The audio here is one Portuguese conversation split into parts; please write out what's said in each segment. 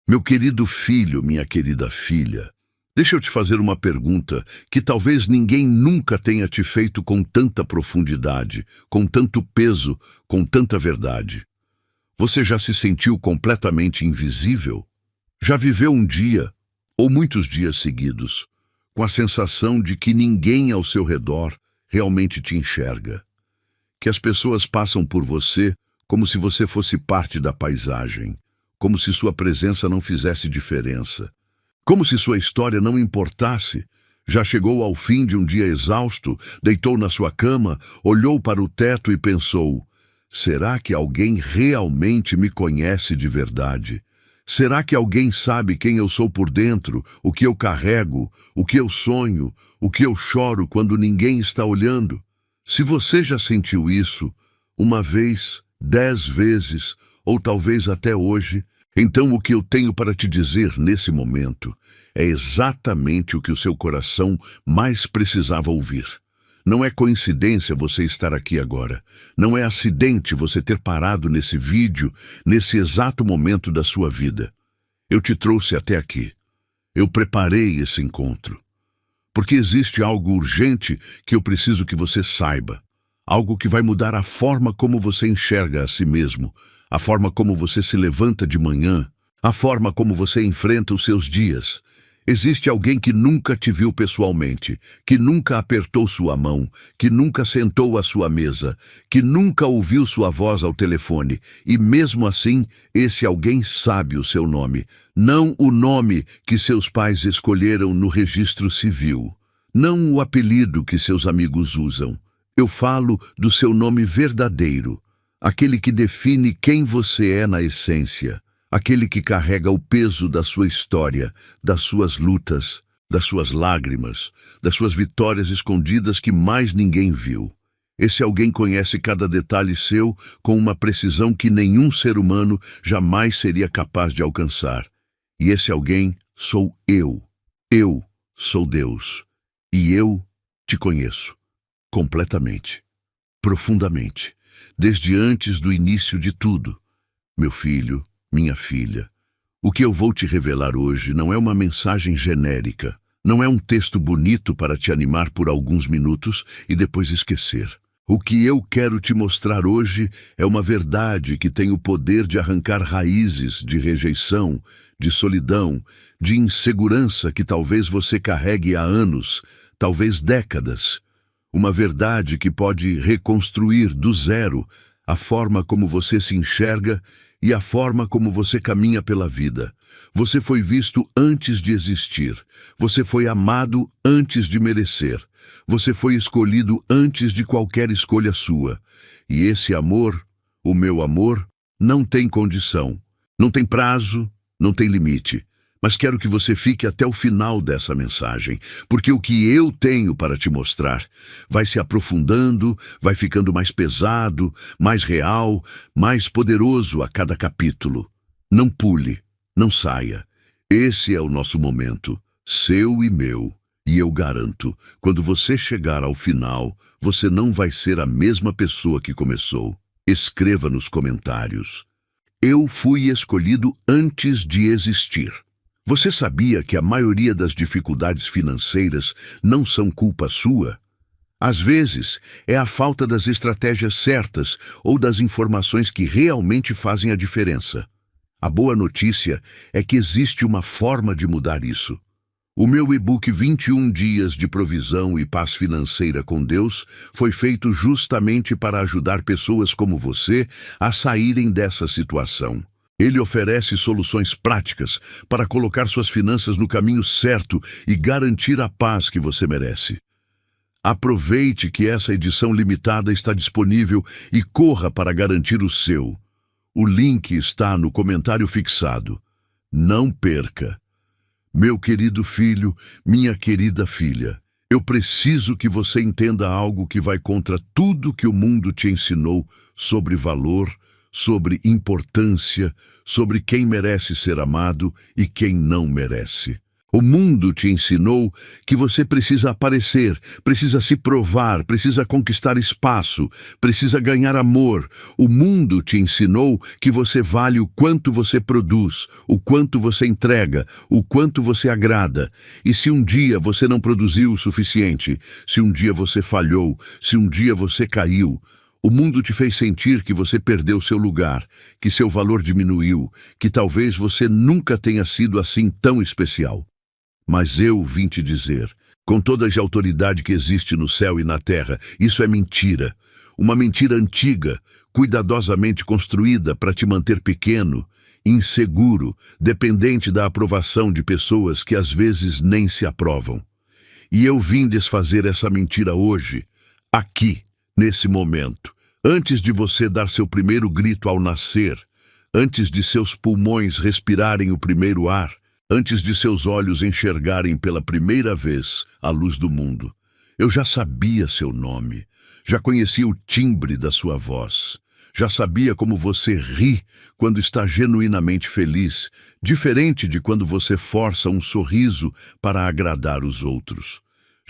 Meu querido filho, minha querida filha, deixa eu te fazer uma pergunta que talvez ninguém nunca tenha te feito com tanta profundidade, com tanto peso, com tanta verdade. Você já se sentiu completamente invisível? Já viveu um dia, ou muitos dias seguidos, com a sensação de que ninguém ao seu redor realmente te enxerga? Que as pessoas passam por você como se você fosse parte da paisagem, como se sua presença não fizesse diferença, como se sua história não importasse. Já chegou ao fim de um dia exausto, deitou na sua cama, olhou para o teto e pensou: será que alguém realmente me conhece de verdade? Será que alguém sabe quem eu sou por dentro, o que eu carrego, o que eu sonho, o que eu choro quando ninguém está olhando? Se você já sentiu isso, uma vez, 10 vezes, ou talvez até hoje, então o que eu tenho para te dizer nesse momento é exatamente o que o seu coração mais precisava ouvir. Não é coincidência você estar aqui agora. Não é acidente você ter parado nesse vídeo, nesse exato momento da sua vida. Eu te trouxe até aqui. Eu preparei esse encontro. Porque existe algo urgente que eu preciso que você saiba. Algo que vai mudar a forma como você enxerga a si mesmo, a forma como você se levanta de manhã, a forma como você enfrenta os seus dias. Existe alguém que nunca te viu pessoalmente, que nunca apertou sua mão, que nunca sentou à sua mesa, que nunca ouviu sua voz ao telefone, e mesmo assim, esse alguém sabe o seu nome, não o nome que seus pais escolheram no registro civil, não o apelido que seus amigos usam. Eu falo do seu nome verdadeiro, aquele que define quem você é na essência. Aquele que carrega o peso da sua história, das suas lutas, das suas lágrimas, das suas vitórias escondidas que mais ninguém viu. Esse alguém conhece cada detalhe seu com uma precisão que nenhum ser humano jamais seria capaz de alcançar. E esse alguém sou eu. Eu sou Deus. E eu te conheço. Completamente. Profundamente. Desde antes do início de tudo. Meu filho, minha filha, o que eu vou te revelar hoje não é uma mensagem genérica, não é um texto bonito para te animar por alguns minutos e depois esquecer. O que eu quero te mostrar hoje é uma verdade que tem o poder de arrancar raízes de rejeição, de solidão, de insegurança que talvez você carregue há anos, talvez décadas. Uma verdade que pode reconstruir do zero a forma como você se enxerga e a forma como você caminha pela vida. Você foi visto antes de existir. Você foi amado antes de merecer. Você foi escolhido antes de qualquer escolha sua. E esse amor, o meu amor, não tem condição. Não tem prazo, não tem limite. Mas quero que você fique até o final dessa mensagem, porque o que eu tenho para te mostrar vai se aprofundando, vai ficando mais pesado, mais real, mais poderoso a cada capítulo. Não pule, não saia. Esse é o nosso momento, seu e meu. E eu garanto, quando você chegar ao final, você não vai ser a mesma pessoa que começou. Escreva nos comentários: eu fui escolhido antes de existir. Você sabia que a maioria das dificuldades financeiras não são culpa sua? Às vezes, é a falta das estratégias certas ou das informações que realmente fazem a diferença. A boa notícia é que existe uma forma de mudar isso. O meu e-book 21 Dias de Provisão e Paz Financeira com Deus foi feito justamente para ajudar pessoas como você a saírem dessa situação. Ele oferece soluções práticas para colocar suas finanças no caminho certo e garantir a paz que você merece. Aproveite que essa edição limitada está disponível e corra para garantir o seu. O link está no comentário fixado. Não perca. Meu querido filho, minha querida filha, eu preciso que você entenda algo que vai contra tudo que o mundo te ensinou sobre valor, sobre importância, sobre quem merece ser amado e quem não merece. O mundo te ensinou que você precisa aparecer, precisa se provar, precisa conquistar espaço, precisa ganhar amor. O mundo te ensinou que você vale o quanto você produz, o quanto você entrega, o quanto você agrada. E se um dia você não produziu o suficiente, se um dia você falhou, se um dia você caiu, o mundo te fez sentir que você perdeu seu lugar, que seu valor diminuiu, que talvez você nunca tenha sido assim tão especial. Mas eu vim te dizer, com toda a autoridade que existe no céu e na terra, isso é mentira. Uma mentira antiga, cuidadosamente construída para te manter pequeno, inseguro, dependente da aprovação de pessoas que às vezes nem se aprovam. E eu vim desfazer essa mentira hoje, aqui, nesse momento, antes de você dar seu primeiro grito ao nascer, antes de seus pulmões respirarem o primeiro ar, antes de seus olhos enxergarem pela primeira vez a luz do mundo. Eu já sabia seu nome, já conhecia o timbre da sua voz, já sabia como você ri quando está genuinamente feliz, diferente de quando você força um sorriso para agradar os outros.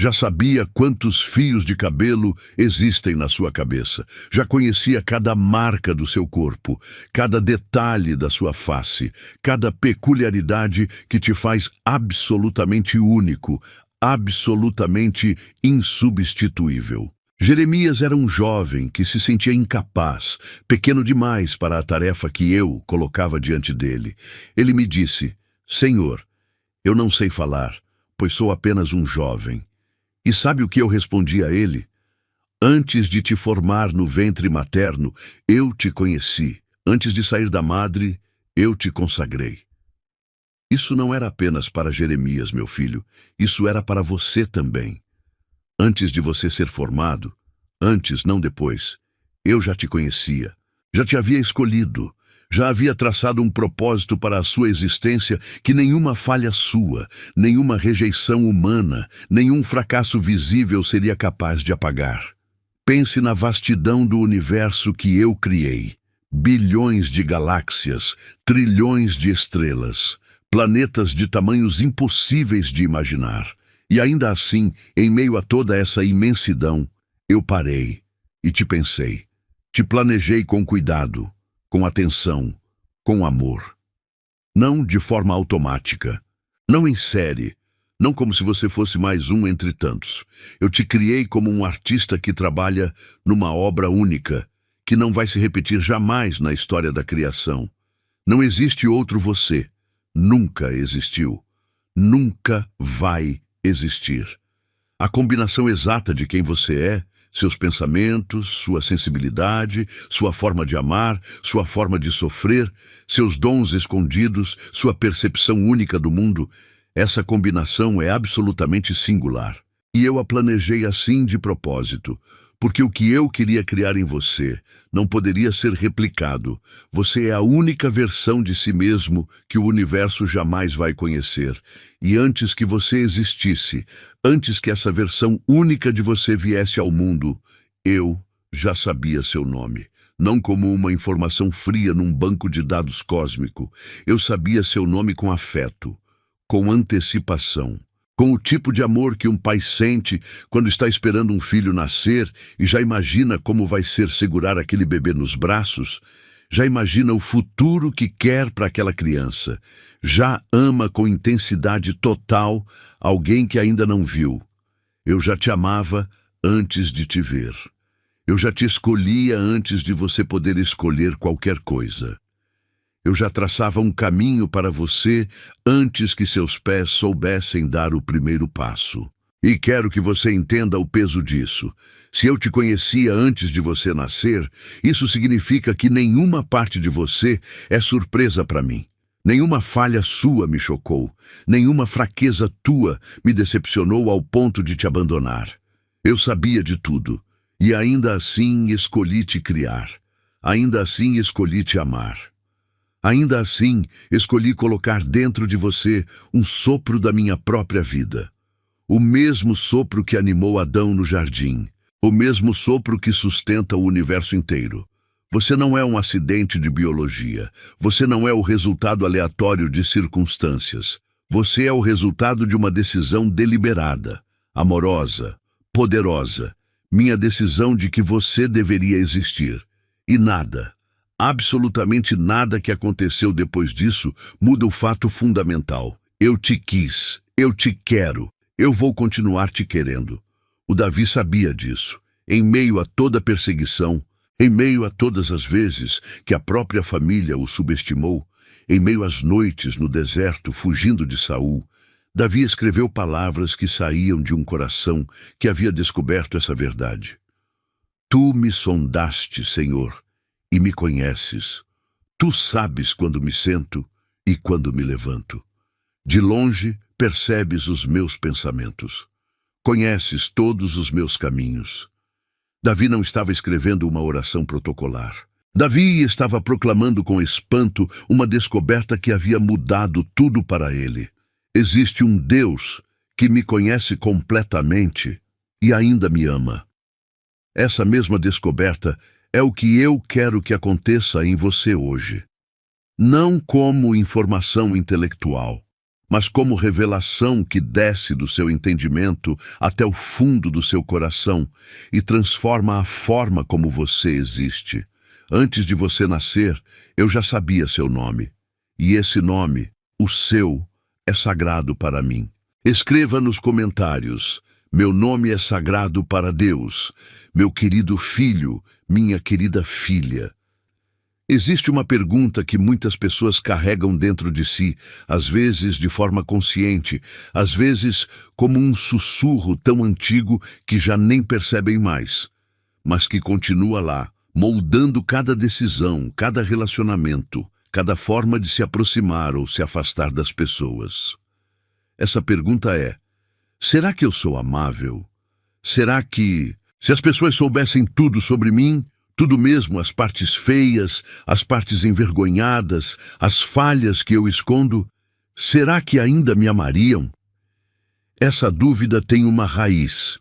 Já sabia quantos fios de cabelo existem na sua cabeça. Já conhecia cada marca do seu corpo, cada detalhe da sua face, cada peculiaridade que te faz absolutamente único, absolutamente insubstituível. Jeremias era um jovem que se sentia incapaz, pequeno demais para a tarefa que eu colocava diante dele. Ele me disse: Senhor, eu não sei falar, pois sou apenas um jovem. E sabe o que eu respondi a ele? Antes de te formar no ventre materno, eu te conheci. Antes de sair da madre, eu te consagrei. Isso não era apenas para Jeremias, meu filho. Isso era para você também. Antes de você ser formado, antes, não depois, eu já te conhecia. Já te havia escolhido. Já havia traçado um propósito para a sua existência que nenhuma falha sua, nenhuma rejeição humana, nenhum fracasso visível seria capaz de apagar. Pense na vastidão do universo que eu criei. Bilhões de galáxias, trilhões de estrelas, planetas de tamanhos impossíveis de imaginar. E ainda assim, em meio a toda essa imensidão, eu parei e te pensei. Te planejei com cuidado, com atenção, com amor. Não de forma automática, não em série, não como se você fosse mais um entre tantos. Eu te criei como um artista que trabalha numa obra única, que não vai se repetir jamais na história da criação. Não existe outro você. Nunca existiu. Nunca vai existir. A combinação exata de quem você é, seus pensamentos, sua sensibilidade, sua forma de amar, sua forma de sofrer, seus dons escondidos, sua percepção única do mundo, essa combinação é absolutamente singular. E eu a planejei assim de propósito, porque o que eu queria criar em você não poderia ser replicado. Você é a única versão de si mesmo que o universo jamais vai conhecer. E antes que você existisse, antes que essa versão única de você viesse ao mundo, eu já sabia seu nome. Não como uma informação fria num banco de dados cósmico. Eu sabia seu nome com afeto, com antecipação. Com o tipo de amor que um pai sente quando está esperando um filho nascer e já imagina como vai ser segurar aquele bebê nos braços, já imagina o futuro que quer para aquela criança, já ama com intensidade total alguém que ainda não viu. Eu já te amava antes de te ver. Eu já te escolhia antes de você poder escolher qualquer coisa. Eu já traçava um caminho para você antes que seus pés soubessem dar o primeiro passo. E quero que você entenda o peso disso. Se eu te conhecia antes de você nascer, isso significa que nenhuma parte de você é surpresa para mim. Nenhuma falha sua me chocou. Nenhuma fraqueza tua me decepcionou ao ponto de te abandonar. Eu sabia de tudo. E ainda assim escolhi te criar. Ainda assim escolhi te amar. Ainda assim, escolhi colocar dentro de você um sopro da minha própria vida. O mesmo sopro que animou Adão no jardim. O mesmo sopro que sustenta o universo inteiro. Você não é um acidente de biologia. Você não é o resultado aleatório de circunstâncias. Você é o resultado de uma decisão deliberada, amorosa, poderosa. Minha decisão de que você deveria existir. E nada, absolutamente nada que aconteceu depois disso muda o fato fundamental. Eu te quis, eu te quero, eu vou continuar te querendo. O Davi sabia disso. Em meio a toda perseguição, em meio a todas as vezes que a própria família o subestimou, em meio às noites no deserto fugindo de Saul, Davi escreveu palavras que saíam de um coração que havia descoberto essa verdade. Tu me sondaste, Senhor, e me conheces. Tu sabes quando me sento e quando me levanto. De longe percebes os meus pensamentos. Conheces todos os meus caminhos. Davi não estava escrevendo uma oração protocolar. Davi estava proclamando com espanto uma descoberta que havia mudado tudo para ele. Existe um Deus que me conhece completamente e ainda me ama. Essa mesma descoberta é o que eu quero que aconteça em você hoje. Não como informação intelectual, mas como revelação que desce do seu entendimento até o fundo do seu coração e transforma a forma como você existe. Antes de você nascer, eu já sabia seu nome. E esse nome, o seu, é sagrado para mim. Escreva nos comentários: meu nome é sagrado para Deus, meu querido filho, minha querida filha. Existe uma pergunta que muitas pessoas carregam dentro de si, às vezes de forma consciente, às vezes como um sussurro tão antigo que já nem percebem mais, mas que continua lá, moldando cada decisão, cada relacionamento, cada forma de se aproximar ou se afastar das pessoas. Essa pergunta é: será que eu sou amável? Será que, se as pessoas soubessem tudo sobre mim, tudo mesmo, as partes feias, as partes envergonhadas, as falhas que eu escondo, será que ainda me amariam? Essa dúvida tem uma raiz.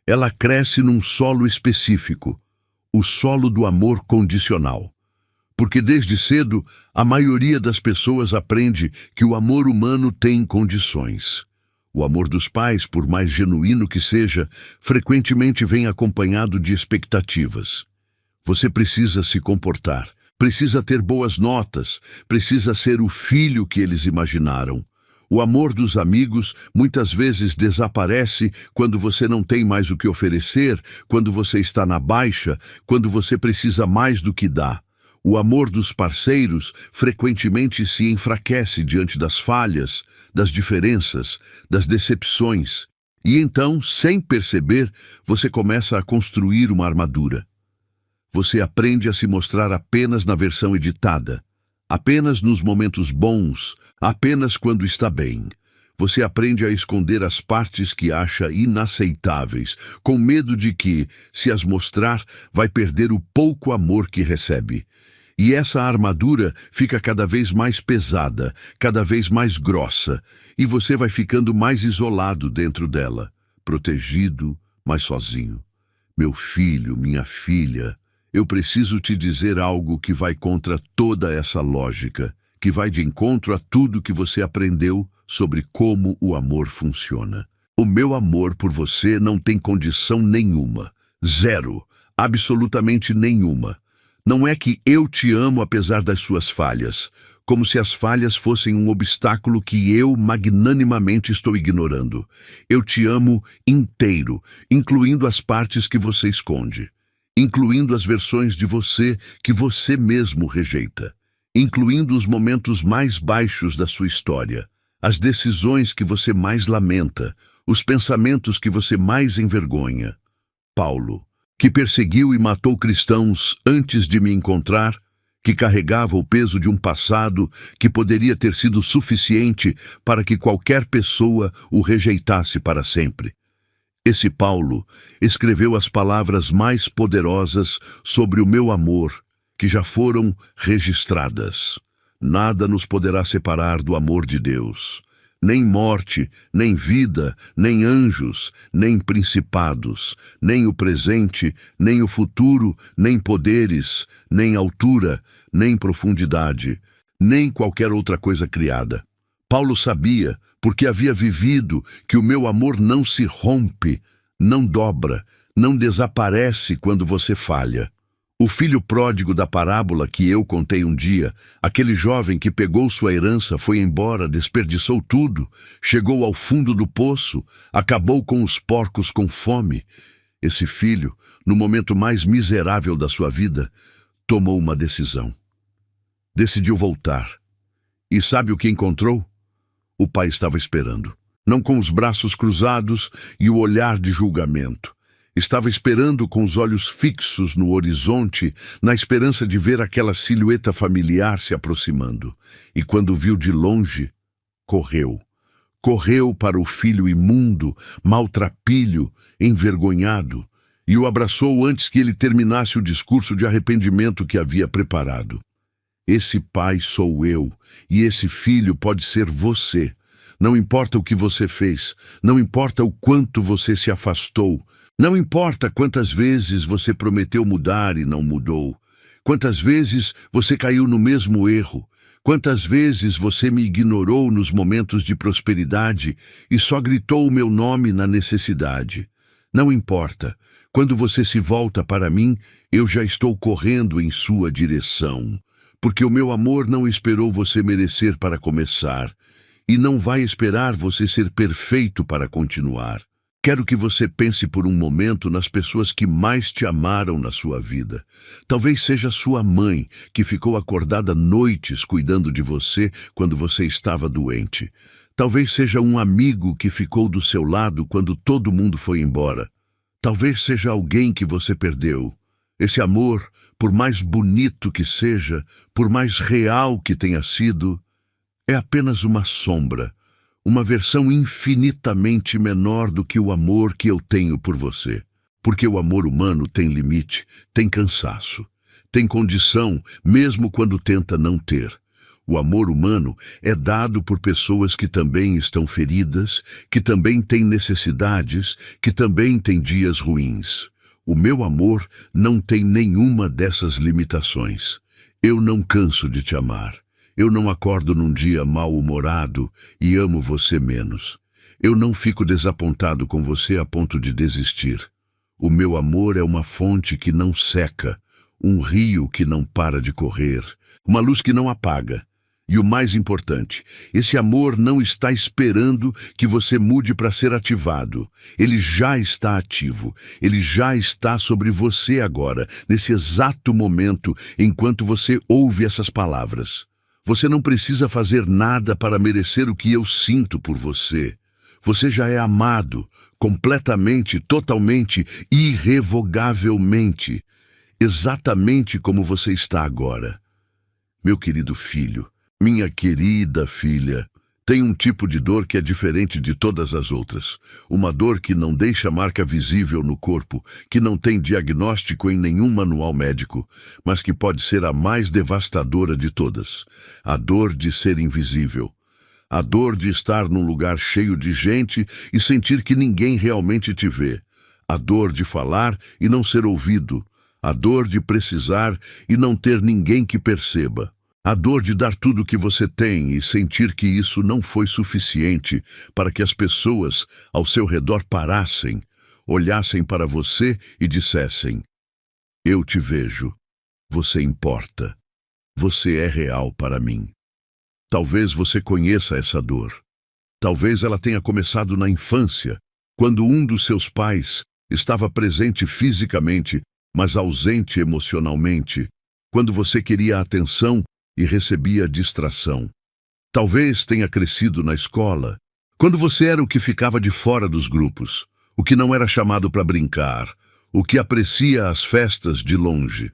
Ela cresce num solo específico, o solo do amor condicional. Porque desde cedo, a maioria das pessoas aprende que o amor humano tem condições. O amor dos pais, por mais genuíno que seja, frequentemente vem acompanhado de expectativas. Você precisa se comportar, precisa ter boas notas, precisa ser o filho que eles imaginaram. O amor dos amigos muitas vezes desaparece quando você não tem mais o que oferecer, quando você está na baixa, quando você precisa mais do que dá. O amor dos parceiros frequentemente se enfraquece diante das falhas, das diferenças, das decepções. E então, sem perceber, você começa a construir uma armadura. Você aprende a se mostrar apenas na versão editada, apenas nos momentos bons, apenas quando está bem. Você aprende a esconder as partes que acha inaceitáveis, com medo de que, se as mostrar, vai perder o pouco amor que recebe. E essa armadura fica cada vez mais pesada, cada vez mais grossa, e você vai ficando mais isolado dentro dela, protegido, mas sozinho. Meu filho, minha filha, eu preciso te dizer algo que vai contra toda essa lógica, que vai de encontro a tudo que você aprendeu sobre como o amor funciona. O meu amor por você não tem condição nenhuma. Zero. Absolutamente nenhuma. Não é que eu te amo apesar das suas falhas, como se as falhas fossem um obstáculo que eu magnanimamente estou ignorando. Eu te amo inteiro, incluindo as partes que você esconde, incluindo as versões de você que você mesmo rejeita, incluindo os momentos mais baixos da sua história, as decisões que você mais lamenta, os pensamentos que você mais envergonha. Paulo, que perseguiu e matou cristãos antes de me encontrar, que carregava o peso de um passado que poderia ter sido suficiente para que qualquer pessoa o rejeitasse para sempre. Esse Paulo escreveu as palavras mais poderosas sobre o meu amor, que já foram registradas. Nada nos poderá separar do amor de Deus. Nem morte, nem vida, nem anjos, nem principados, nem o presente, nem o futuro, nem poderes, nem altura, nem profundidade, nem qualquer outra coisa criada Paulo sabia, porque havia vivido, que o meu amor não se rompe, não dobra, não desaparece quando você falha. O filho pródigo da parábola que eu contei um dia, aquele jovem que pegou sua herança, foi embora, desperdiçou tudo, chegou ao fundo do poço, acabou com os porcos com fome. Esse filho, no momento mais miserável da sua vida, tomou uma decisão. Decidiu voltar. E sabe o que encontrou? O pai estava esperando, não com os braços cruzados e o olhar de julgamento. Estava esperando com os olhos fixos no horizonte, na esperança de ver aquela silhueta familiar se aproximando. E quando viu de longe, correu. Correu para o filho imundo, maltrapilho, envergonhado, e o abraçou antes que ele terminasse o discurso de arrependimento que havia preparado. Esse pai sou eu, e esse filho pode ser você. Não importa o que você fez, não importa o quanto você se afastou, não importa quantas vezes você prometeu mudar e não mudou, quantas vezes você caiu no mesmo erro, quantas vezes você me ignorou nos momentos de prosperidade e só gritou o meu nome na necessidade. Não importa, quando você se volta para mim, eu já estou correndo em sua direção, porque o meu amor não esperou você merecer para começar, e não vai esperar você ser perfeito para continuar. Quero que você pense por um momento nas pessoas que mais te amaram na sua vida. Talvez seja sua mãe, que ficou acordada noites cuidando de você quando você estava doente. Talvez seja um amigo que ficou do seu lado quando todo mundo foi embora. Talvez seja alguém que você perdeu. Esse amor, por mais bonito que seja, por mais real que tenha sido, é apenas uma sombra. Uma versão infinitamente menor do que o amor que eu tenho por você. Porque o amor humano tem limite, tem cansaço, tem condição, mesmo quando tenta não ter. O amor humano é dado por pessoas que também estão feridas, que também têm necessidades, que também têm dias ruins. O meu amor não tem nenhuma dessas limitações. Eu não canso de te amar. Eu não acordo num dia mal-humorado e amo você menos. Eu não fico desapontado com você a ponto de desistir. O meu amor é uma fonte que não seca, um rio que não para de correr, uma luz que não apaga. E o mais importante, esse amor não está esperando que você mude para ser ativado. Ele já está ativo. Ele já está sobre você agora, nesse exato momento, enquanto você ouve essas palavras. Você não precisa fazer nada para merecer o que eu sinto por você. Você já é amado, completamente, totalmente, irrevogavelmente, exatamente como você está agora. Meu querido filho, minha querida filha, tem um tipo de dor que é diferente de todas as outras. Uma dor que não deixa marca visível no corpo, que não tem diagnóstico em nenhum manual médico, mas que pode ser a mais devastadora de todas. A dor de ser invisível. A dor de estar num lugar cheio de gente e sentir que ninguém realmente te vê. A dor de falar e não ser ouvido. A dor de precisar e não ter ninguém que perceba. A dor de dar tudo o que você tem e sentir que isso não foi suficiente para que as pessoas ao seu redor parassem, olhassem para você e dissessem: eu te vejo, você importa, você é real para mim. Talvez você conheça essa dor. Talvez ela tenha começado na infância, quando um dos seus pais estava presente fisicamente, mas ausente emocionalmente, quando você queria atenção e recebia distração. Talvez tenha crescido na escola, quando você era o que ficava de fora dos grupos, o que não era chamado para brincar, o que aprecia as festas de longe.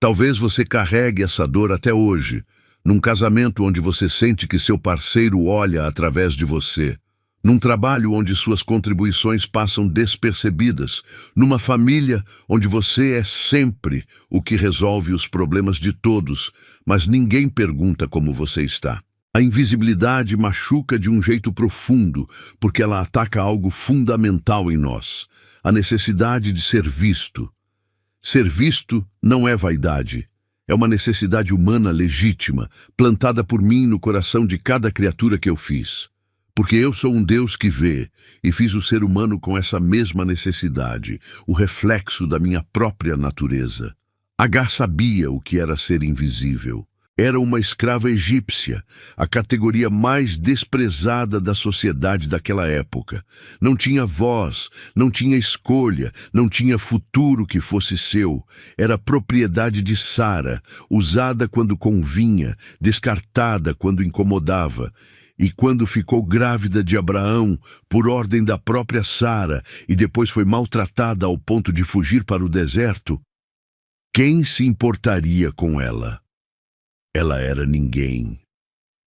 Talvez você carregue essa dor até hoje, num casamento onde você sente que seu parceiro olha através de você, num trabalho onde suas contribuições passam despercebidas, numa família onde você é sempre o que resolve os problemas de todos, mas ninguém pergunta como você está. A invisibilidade machuca de um jeito profundo, porque ela ataca algo fundamental em nós, a necessidade de ser visto. Ser visto não é vaidade, É uma necessidade humana legítima, plantada por mim no coração de cada criatura que eu fiz. Porque eu sou um Deus que vê, e fiz o ser humano com essa mesma necessidade, o reflexo da minha própria natureza. Agar sabia o que era ser invisível. Era uma escrava egípcia, a categoria mais desprezada da sociedade daquela época. Não tinha voz, não tinha escolha, não tinha futuro que fosse seu. Era propriedade de Sara, usada quando convinha, descartada quando incomodava. E quando ficou grávida de Abraão, por ordem da própria Sara, e depois foi maltratada ao ponto de fugir para o deserto, quem se importaria com ela? Ela era ninguém.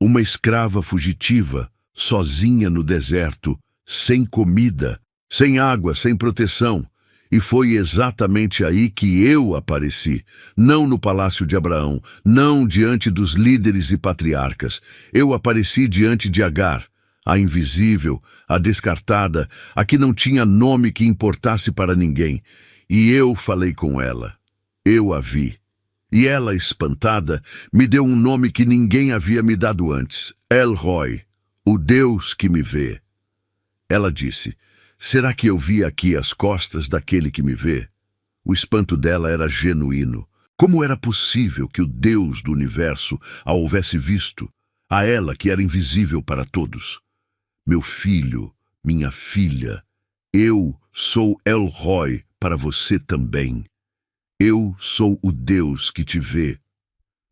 Uma escrava fugitiva, sozinha no deserto, sem comida, sem água, sem proteção. E foi exatamente aí que eu apareci, não no palácio de Abraão, não diante dos líderes e patriarcas. Eu apareci diante de Agar, a invisível, a descartada, a que não tinha nome que importasse para ninguém. E eu falei com ela. Eu a vi. E ela, espantada, me deu um nome que ninguém havia me dado antes. El Roi, o Deus que me vê. Ela disse, será que eu vi aqui as costas daquele que me vê? O espanto dela era genuíno. Como era possível que o Deus do universo a houvesse visto, a ela que era invisível para todos? Meu filho, minha filha, eu sou El Roi para você também. Eu sou o Deus que te vê.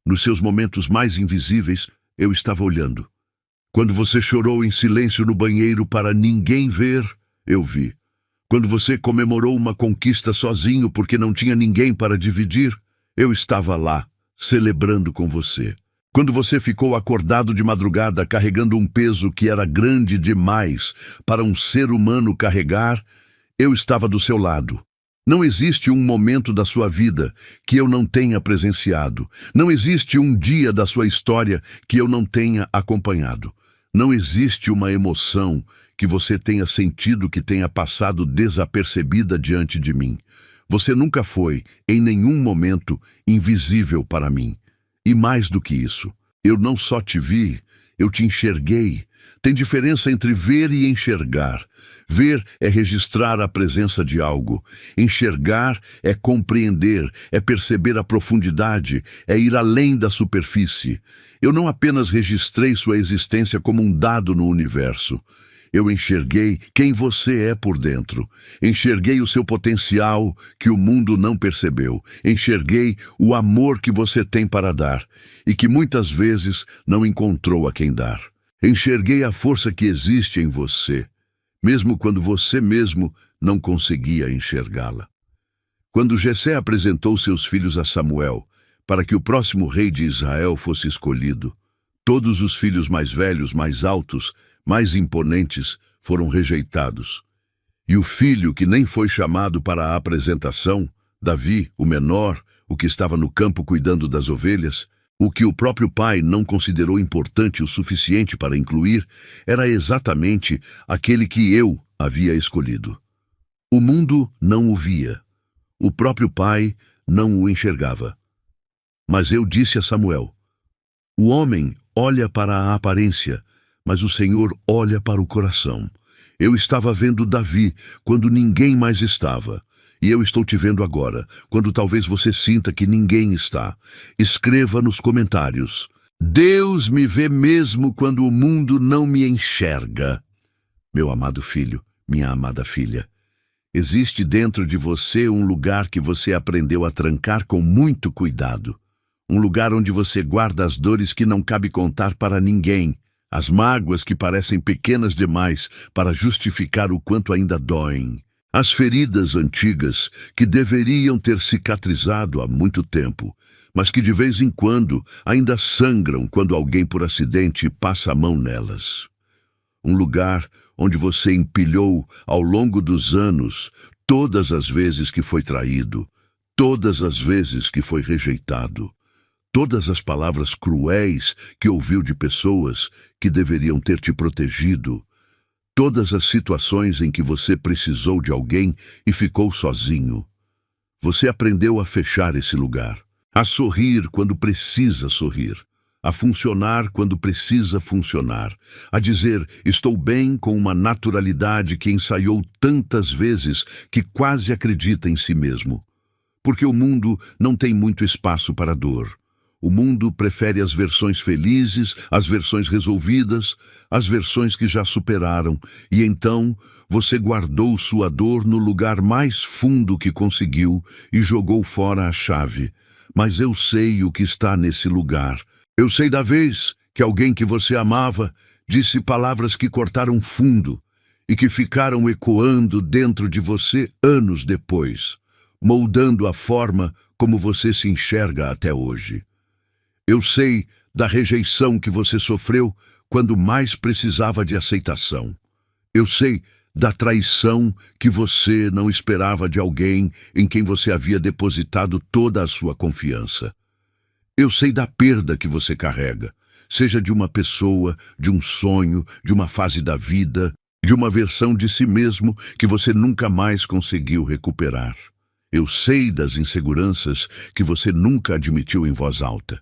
Nos seus momentos mais invisíveis, eu estava olhando. Quando você chorou em silêncio no banheiro para ninguém ver, eu vi. Quando você comemorou uma conquista sozinho porque não tinha ninguém para dividir, eu estava lá, celebrando com você. Quando você ficou acordado de madrugada carregando um peso que era grande demais para um ser humano carregar, eu estava do seu lado. Não existe um momento da sua vida que eu não tenha presenciado. Não existe um dia da sua história que eu não tenha acompanhado. Não existe uma emoção que você tenha sentido que tenha passado desapercebida diante de mim. Você nunca foi, em nenhum momento, invisível para mim. E mais do que isso, eu não só te vi, eu te enxerguei. Tem diferença entre ver e enxergar. Ver é registrar a presença de algo. Enxergar é compreender, é perceber a profundidade, é ir além da superfície. Eu não apenas registrei sua existência como um dado no universo. Eu enxerguei quem você é por dentro. Enxerguei o seu potencial que o mundo não percebeu. Enxerguei o amor que você tem para dar e que muitas vezes não encontrou a quem dar. Enxerguei a força que existe em você, mesmo quando você mesmo não conseguia enxergá-la. Quando Jessé apresentou seus filhos a Samuel, para que o próximo rei de Israel fosse escolhido, todos os filhos mais velhos, mais altos, mais imponentes, foram rejeitados. E o filho que nem foi chamado para a apresentação, Davi, o menor, o que estava no campo cuidando das ovelhas, o que o próprio pai não considerou importante o suficiente para incluir, era exatamente aquele que eu havia escolhido. O mundo não o via. O próprio pai não o enxergava. Mas eu disse a Samuel, o homem olha para a aparência, mas o Senhor olha para o coração. Eu estava vendo Davi quando ninguém mais estava. E eu estou te vendo agora, quando talvez você sinta que ninguém está. Escreva nos comentários. Deus me vê mesmo quando o mundo não me enxerga. Meu amado filho, minha amada filha, existe dentro de você um lugar que você aprendeu a trancar com muito cuidado. Um lugar onde você guarda as dores que não cabe contar para ninguém. As mágoas que parecem pequenas demais para justificar o quanto ainda doem. As feridas antigas que deveriam ter cicatrizado há muito tempo, mas que de vez em quando ainda sangram quando alguém por acidente passa a mão nelas. Um lugar onde você empilhou ao longo dos anos todas as vezes que foi traído, todas as vezes que foi rejeitado, todas as palavras cruéis que ouviu de pessoas que deveriam ter te protegido, todas as situações em que você precisou de alguém e ficou sozinho. Você aprendeu a fechar esse lugar. a sorrir quando precisa sorrir, a funcionar quando precisa funcionar, a dizer estou bem com uma naturalidade que ensaiou tantas vezes que quase acredita em si mesmo. Porque o mundo não tem muito espaço para dor. O mundo prefere as versões felizes, as versões resolvidas, as versões que já superaram, e então você guardou sua dor no lugar mais fundo que conseguiu e jogou fora a chave. Mas eu sei o que está nesse lugar. Eu sei da vez que alguém que você amava disse palavras que cortaram fundo e que ficaram ecoando dentro de você anos depois, moldando a forma como você se enxerga até hoje. Eu sei da rejeição que você sofreu quando mais precisava de aceitação. Eu sei da traição que você não esperava de alguém em quem você havia depositado toda a sua confiança. Eu sei da perda que você carrega, seja de uma pessoa, de um sonho, de uma fase da vida, de uma versão de si mesmo que você nunca mais conseguiu recuperar. Eu sei das inseguranças que você nunca admitiu em voz alta.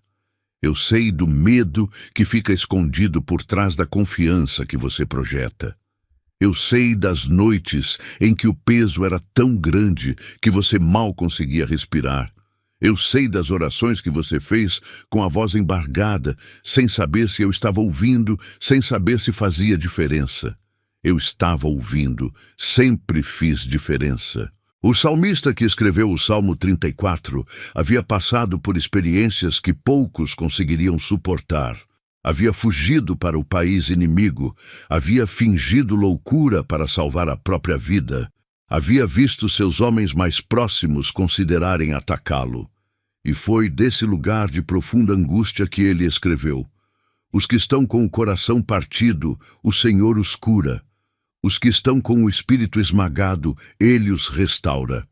Eu sei do medo que fica escondido por trás da confiança que você projeta. Eu sei das noites em que o peso era tão grande que você mal conseguia respirar. Eu sei das orações que você fez com a voz embargada, sem saber se eu estava ouvindo, sem saber se fazia diferença. Eu estava ouvindo, sempre fiz diferença. O salmista que escreveu o Salmo 34 havia passado por experiências que poucos conseguiriam suportar. Havia fugido para o país inimigo, havia fingido loucura para salvar a própria vida, havia visto seus homens mais próximos considerarem atacá-lo. E foi desse lugar de profunda angústia que ele escreveu: os que estão com o coração partido, o Senhor os cura. Os que estão com o espírito esmagado, ele os restaura.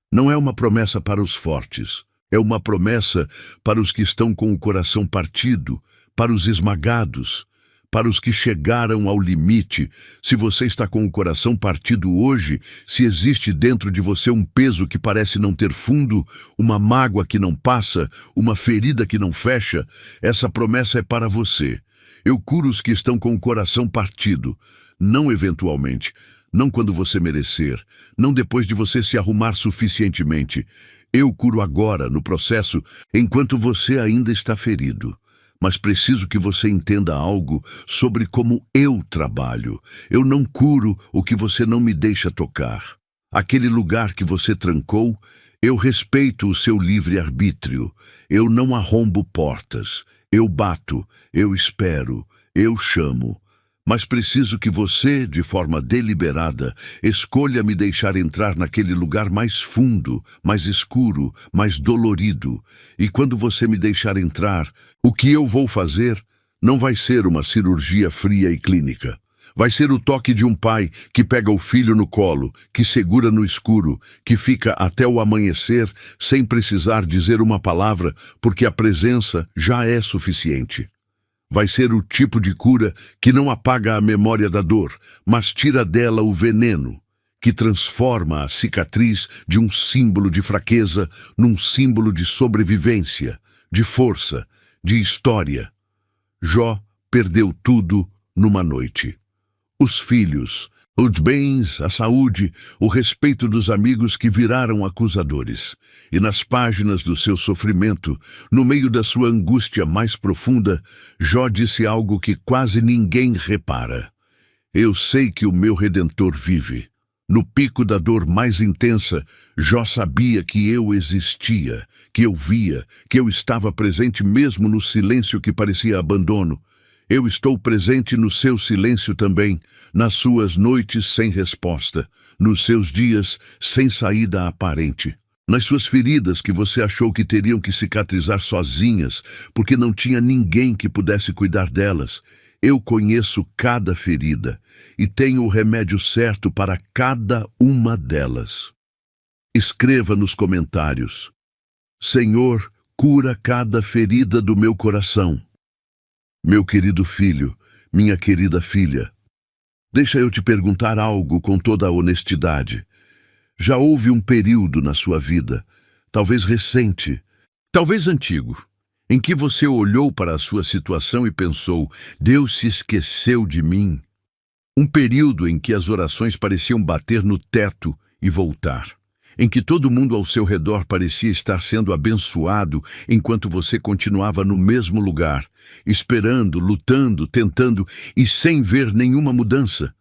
Não é uma promessa para os fortes, é uma promessa para os que estão com o coração partido, para os esmagados, para os que chegaram ao limite. Se você está com o coração partido hoje, se existe dentro de você um peso que parece não ter fundo, uma mágoa que não passa, uma ferida que não fecha, essa promessa é para você. Eu curo os que estão com o coração partido, não eventualmente, não quando você merecer, não depois de você se arrumar suficientemente. Eu curo agora, no processo, enquanto você ainda está ferido. Mas preciso que você entenda algo sobre como eu trabalho. Eu não curo o que você não me deixa tocar. Aquele lugar que você trancou, eu respeito o seu livre-arbítrio. Eu não arrombo portas. Eu bato, eu espero, eu chamo. Mas preciso que você, de forma deliberada, escolha me deixar entrar naquele lugar mais fundo, mais escuro, mais dolorido. E quando você me deixar entrar, o que eu vou fazer não vai ser uma cirurgia fria e clínica. Vai ser o toque de um pai que pega o filho no colo, que segura no escuro, que fica até o amanhecer sem precisar dizer uma palavra, porque a presença já é suficiente. Vai ser o tipo de cura que não apaga a memória da dor, mas tira dela o veneno, que transforma a cicatriz de um símbolo de fraqueza num símbolo de sobrevivência, de força, de história. Jó perdeu tudo numa noite. Os filhos, os bens, a saúde, o respeito dos amigos que viraram acusadores. E nas páginas do seu sofrimento, no meio da sua angústia mais profunda, Jó disse algo que quase ninguém repara. Eu sei que o meu Redentor vive. No pico da dor mais intensa, Jó sabia que eu existia, que eu via, que eu estava presente mesmo no silêncio que parecia abandono. Eu estou presente no seu silêncio também, nas suas noites sem resposta, nos seus dias sem saída aparente, nas suas feridas que você achou que teriam que cicatrizar sozinhas, porque não tinha ninguém que pudesse cuidar delas. Eu conheço cada ferida e tenho o remédio certo para cada uma delas. Escreva nos comentários: Senhor, cura cada ferida do meu coração. Meu querido filho, minha querida filha, deixa eu te perguntar algo com toda a honestidade. Já houve um período na sua vida, talvez recente, talvez antigo, em que você olhou para a sua situação e pensou: Deus se esqueceu de mim. Um período em que as orações pareciam bater no teto e voltar, em que todo mundo ao seu redor parecia estar sendo abençoado enquanto você continuava no mesmo lugar, esperando, lutando, tentando e sem ver nenhuma mudança.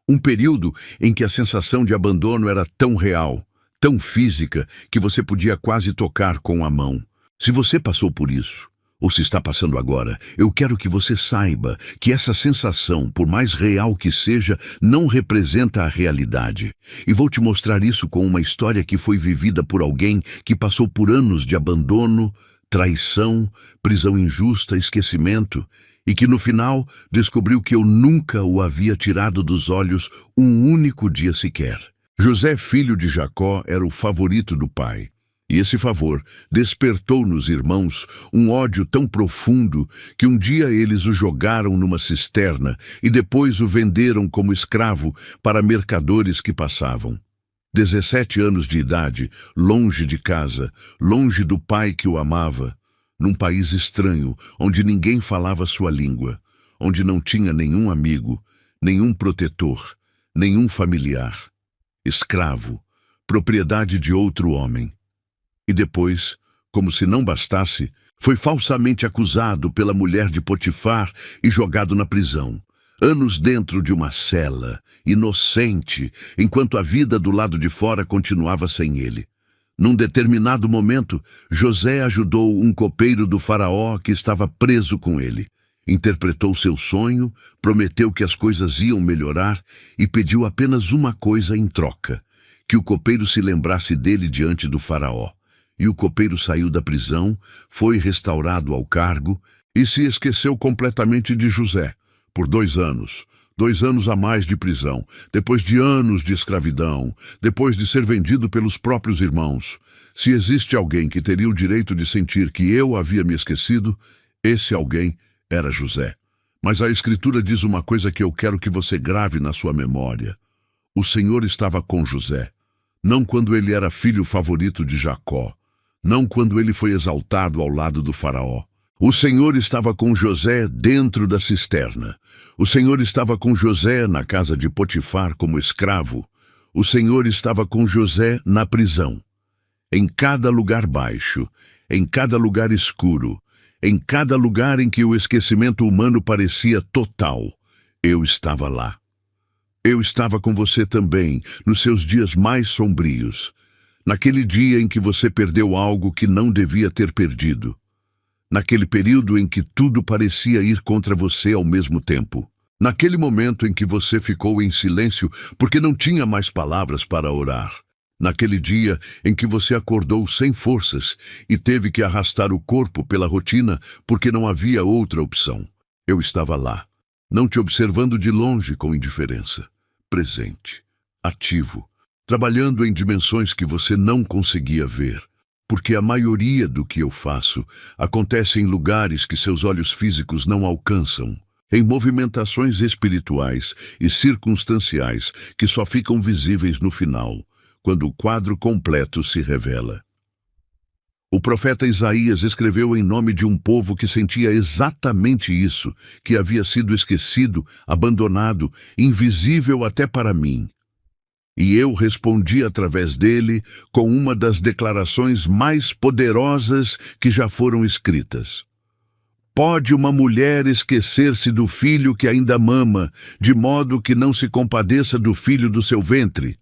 Um período em que a sensação de abandono era tão real, tão física, que você podia quase tocar com a mão. Se você passou por isso, ou se está passando agora, eu quero que você saiba que essa sensação, por mais real que seja, não representa a realidade. E vou te mostrar isso com uma história que foi vivida por alguém que passou por anos de abandono, traição, prisão injusta, esquecimento, e que no final descobriu que eu nunca o havia tirado dos olhos um único dia sequer. José, filho de Jacó, era o favorito do pai. E esse favor despertou nos irmãos um ódio tão profundo que um dia eles o jogaram numa cisterna e depois o venderam como escravo para mercadores que passavam. 17 anos de idade, longe de casa, longe do pai que o amava, num país estranho, onde ninguém falava sua língua, onde não tinha nenhum amigo, nenhum protetor, nenhum familiar. Escravo, propriedade de outro homem. E depois, como se não bastasse, foi falsamente acusado pela mulher de Potifar e jogado na prisão. Anos dentro de uma cela, inocente, enquanto a vida do lado de fora continuava sem ele. Num determinado momento, José ajudou um copeiro do faraó que estava preso com ele. Interpretou seu sonho, prometeu que as coisas iam melhorar e pediu apenas uma coisa em troca: que o copeiro se lembrasse dele diante do faraó. E o copeiro saiu da prisão, foi restaurado ao cargo e se esqueceu completamente de José, por 2 anos. 2 anos a mais de prisão, depois de anos de escravidão, depois de ser vendido pelos próprios irmãos. Se existe alguém que teria o direito de sentir que eu havia me esquecido, esse alguém era José. Mas a Escritura diz uma coisa que eu quero que você grave na sua memória. O Senhor estava com José, não quando ele era filho favorito de Jacó, não quando ele foi exaltado ao lado do faraó. O Senhor estava com José dentro da cisterna. O Senhor estava com José na casa de Potifar como escravo. O Senhor estava com José na prisão. Em cada lugar baixo, em cada lugar escuro, em cada lugar em que o esquecimento humano parecia total, eu estava lá. Eu estava com você também, nos seus dias mais sombrios. Naquele dia em que você perdeu algo que não devia ter perdido. Naquele período em que tudo parecia ir contra você ao mesmo tempo. Naquele momento em que você ficou em silêncio porque não tinha mais palavras para orar. Naquele dia em que você acordou sem forças e teve que arrastar o corpo pela rotina porque não havia outra opção. Eu estava lá, não te observando de longe com indiferença. Presente, ativo, trabalhando em dimensões que você não conseguia ver, porque a maioria do que eu faço acontece em lugares que seus olhos físicos não alcançam, em movimentações espirituais e circunstanciais que só ficam visíveis no final, quando o quadro completo se revela. O profeta Isaías escreveu em nome de um povo que sentia exatamente isso, que havia sido esquecido, abandonado, invisível até para mim. E eu respondi através dele com uma das declarações mais poderosas que já foram escritas. Pode uma mulher esquecer-se do filho que ainda mama, de modo que não se compadeça do filho do seu ventre?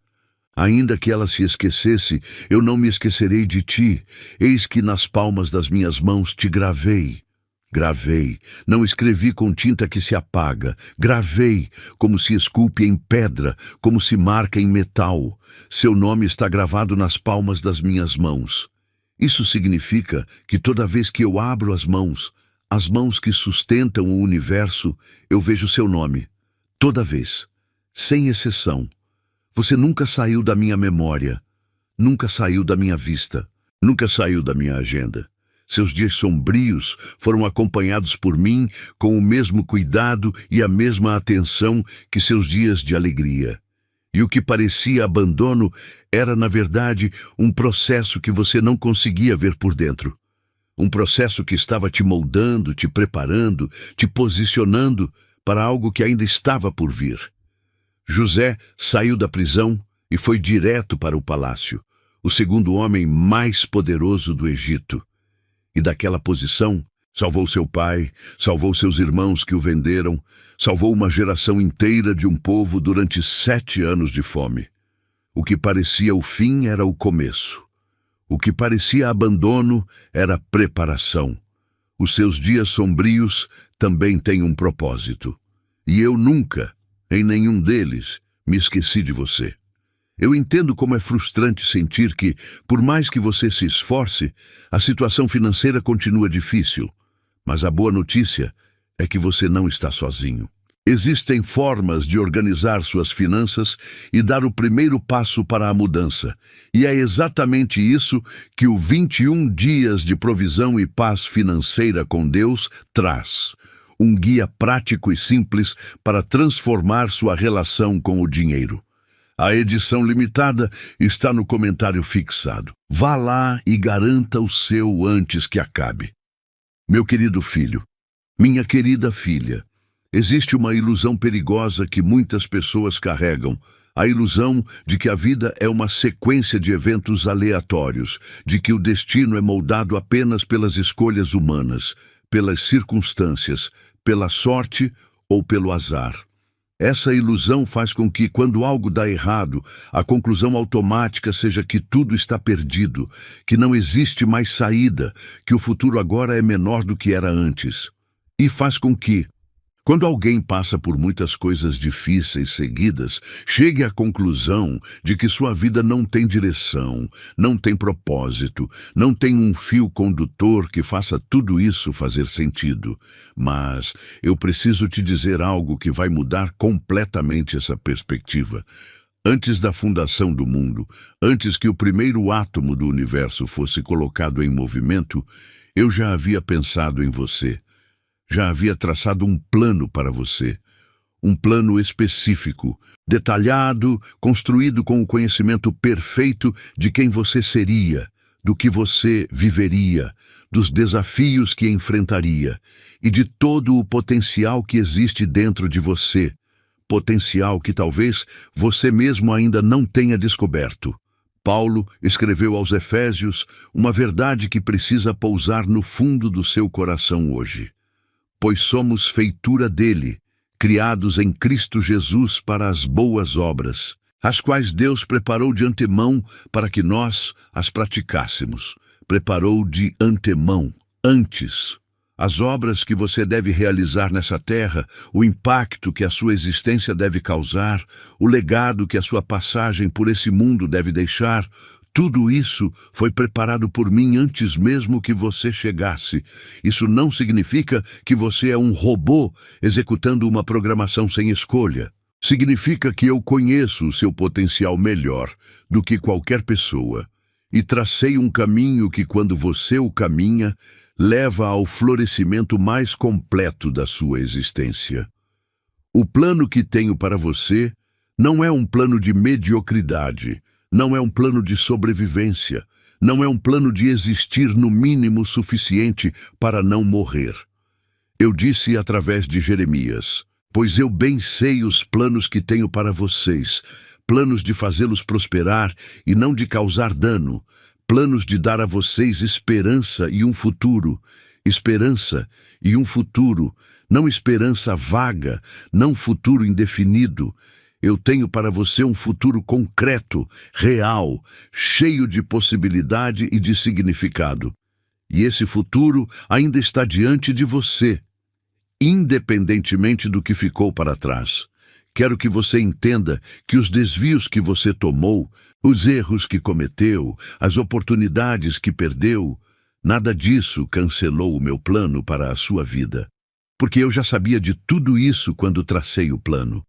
Ainda que ela se esquecesse, eu não me esquecerei de ti. Eis que nas palmas das minhas mãos te gravei. Gravei, não escrevi com tinta que se apaga. Gravei, como se esculpe em pedra, como se marca em metal. Seu nome está gravado nas palmas das minhas mãos. Isso significa que toda vez que eu abro as mãos que sustentam o universo, eu vejo seu nome. Toda vez, sem exceção. Você nunca saiu da minha memória, nunca saiu da minha vista, nunca saiu da minha agenda. Seus dias sombrios foram acompanhados por mim com o mesmo cuidado e a mesma atenção que seus dias de alegria. E o que parecia abandono era, na verdade, um processo que você não conseguia ver por dentro. Um processo que estava te moldando, te preparando, te posicionando para algo que ainda estava por vir. José saiu da prisão e foi direto para o palácio, o segundo homem mais poderoso do Egito. E daquela posição, salvou seu pai, salvou seus irmãos que o venderam, salvou uma geração inteira de um povo durante 7 anos de fome. O que parecia o fim era o começo. O que parecia abandono era preparação. Os seus dias sombrios também têm um propósito. E eu nunca, em nenhum deles, me esqueci de você. Eu entendo como é frustrante sentir que, por mais que você se esforce, a situação financeira continua difícil. Mas a boa notícia é que você não está sozinho. Existem formas de organizar suas finanças e dar o primeiro passo para a mudança. E é exatamente isso que o 21 Dias de Provisão e Paz Financeira com Deus traz. Um guia prático e simples para transformar sua relação com o dinheiro. A edição limitada está no comentário fixado. Vá lá e garanta o seu antes que acabe. Meu querido filho, minha querida filha, existe uma ilusão perigosa que muitas pessoas carregam, a ilusão de que a vida é uma sequência de eventos aleatórios, de que o destino é moldado apenas pelas escolhas humanas, pelas circunstâncias, pela sorte ou pelo azar. Essa ilusão faz com que, quando algo dá errado, a conclusão automática seja que tudo está perdido, que não existe mais saída, que o futuro agora é menor do que era antes. E faz com que, quando alguém passa por muitas coisas difíceis seguidas, chegue à conclusão de que sua vida não tem direção, não tem propósito, não tem um fio condutor que faça tudo isso fazer sentido. Mas eu preciso te dizer algo que vai mudar completamente essa perspectiva. Antes da fundação do mundo, antes que o primeiro átomo do universo fosse colocado em movimento, eu já havia pensado em você. Já havia traçado um plano para você, um plano específico, detalhado, construído com o conhecimento perfeito de quem você seria, do que você viveria, dos desafios que enfrentaria e de todo o potencial que existe dentro de você, potencial que talvez você mesmo ainda não tenha descoberto. Paulo escreveu aos Efésios uma verdade que precisa pousar no fundo do seu coração hoje. Pois somos feitura dele, criados em Cristo Jesus para as boas obras, as quais Deus preparou de antemão para que nós as praticássemos. Preparou de antemão, antes. As obras que você deve realizar nessa terra, o impacto que a sua existência deve causar, o legado que a sua passagem por esse mundo deve deixar, tudo isso foi preparado por mim antes mesmo que você chegasse. Isso não significa que você é um robô executando uma programação sem escolha. Significa que eu conheço o seu potencial melhor do que qualquer pessoa e tracei um caminho que, quando você o caminha, leva ao florescimento mais completo da sua existência. O plano que tenho para você não é um plano de mediocridade, não é um plano de sobrevivência, não é um plano de existir no mínimo suficiente para não morrer. Eu disse através de Jeremias, pois eu bem sei os planos que tenho para vocês, planos de fazê-los prosperar e não de causar dano, planos de dar a vocês esperança e um futuro, não esperança vaga, não futuro indefinido. Eu tenho para você um futuro concreto, real, cheio de possibilidade e de significado. E esse futuro ainda está diante de você, independentemente do que ficou para trás. Quero que você entenda que os desvios que você tomou, os erros que cometeu, as oportunidades que perdeu, nada disso cancelou o meu plano para a sua vida. Porque eu já sabia de tudo isso quando tracei o plano.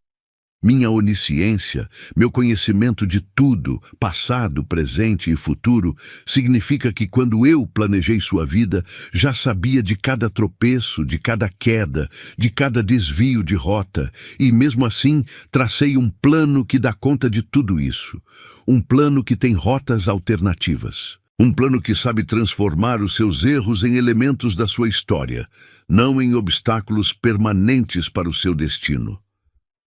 Minha onisciência, meu conhecimento de tudo, passado, presente e futuro, significa que quando eu planejei sua vida, já sabia de cada tropeço, de cada queda, de cada desvio de rota, e mesmo assim tracei um plano que dá conta de tudo isso. Um plano que tem rotas alternativas. Um plano que sabe transformar os seus erros em elementos da sua história, não em obstáculos permanentes para o seu destino.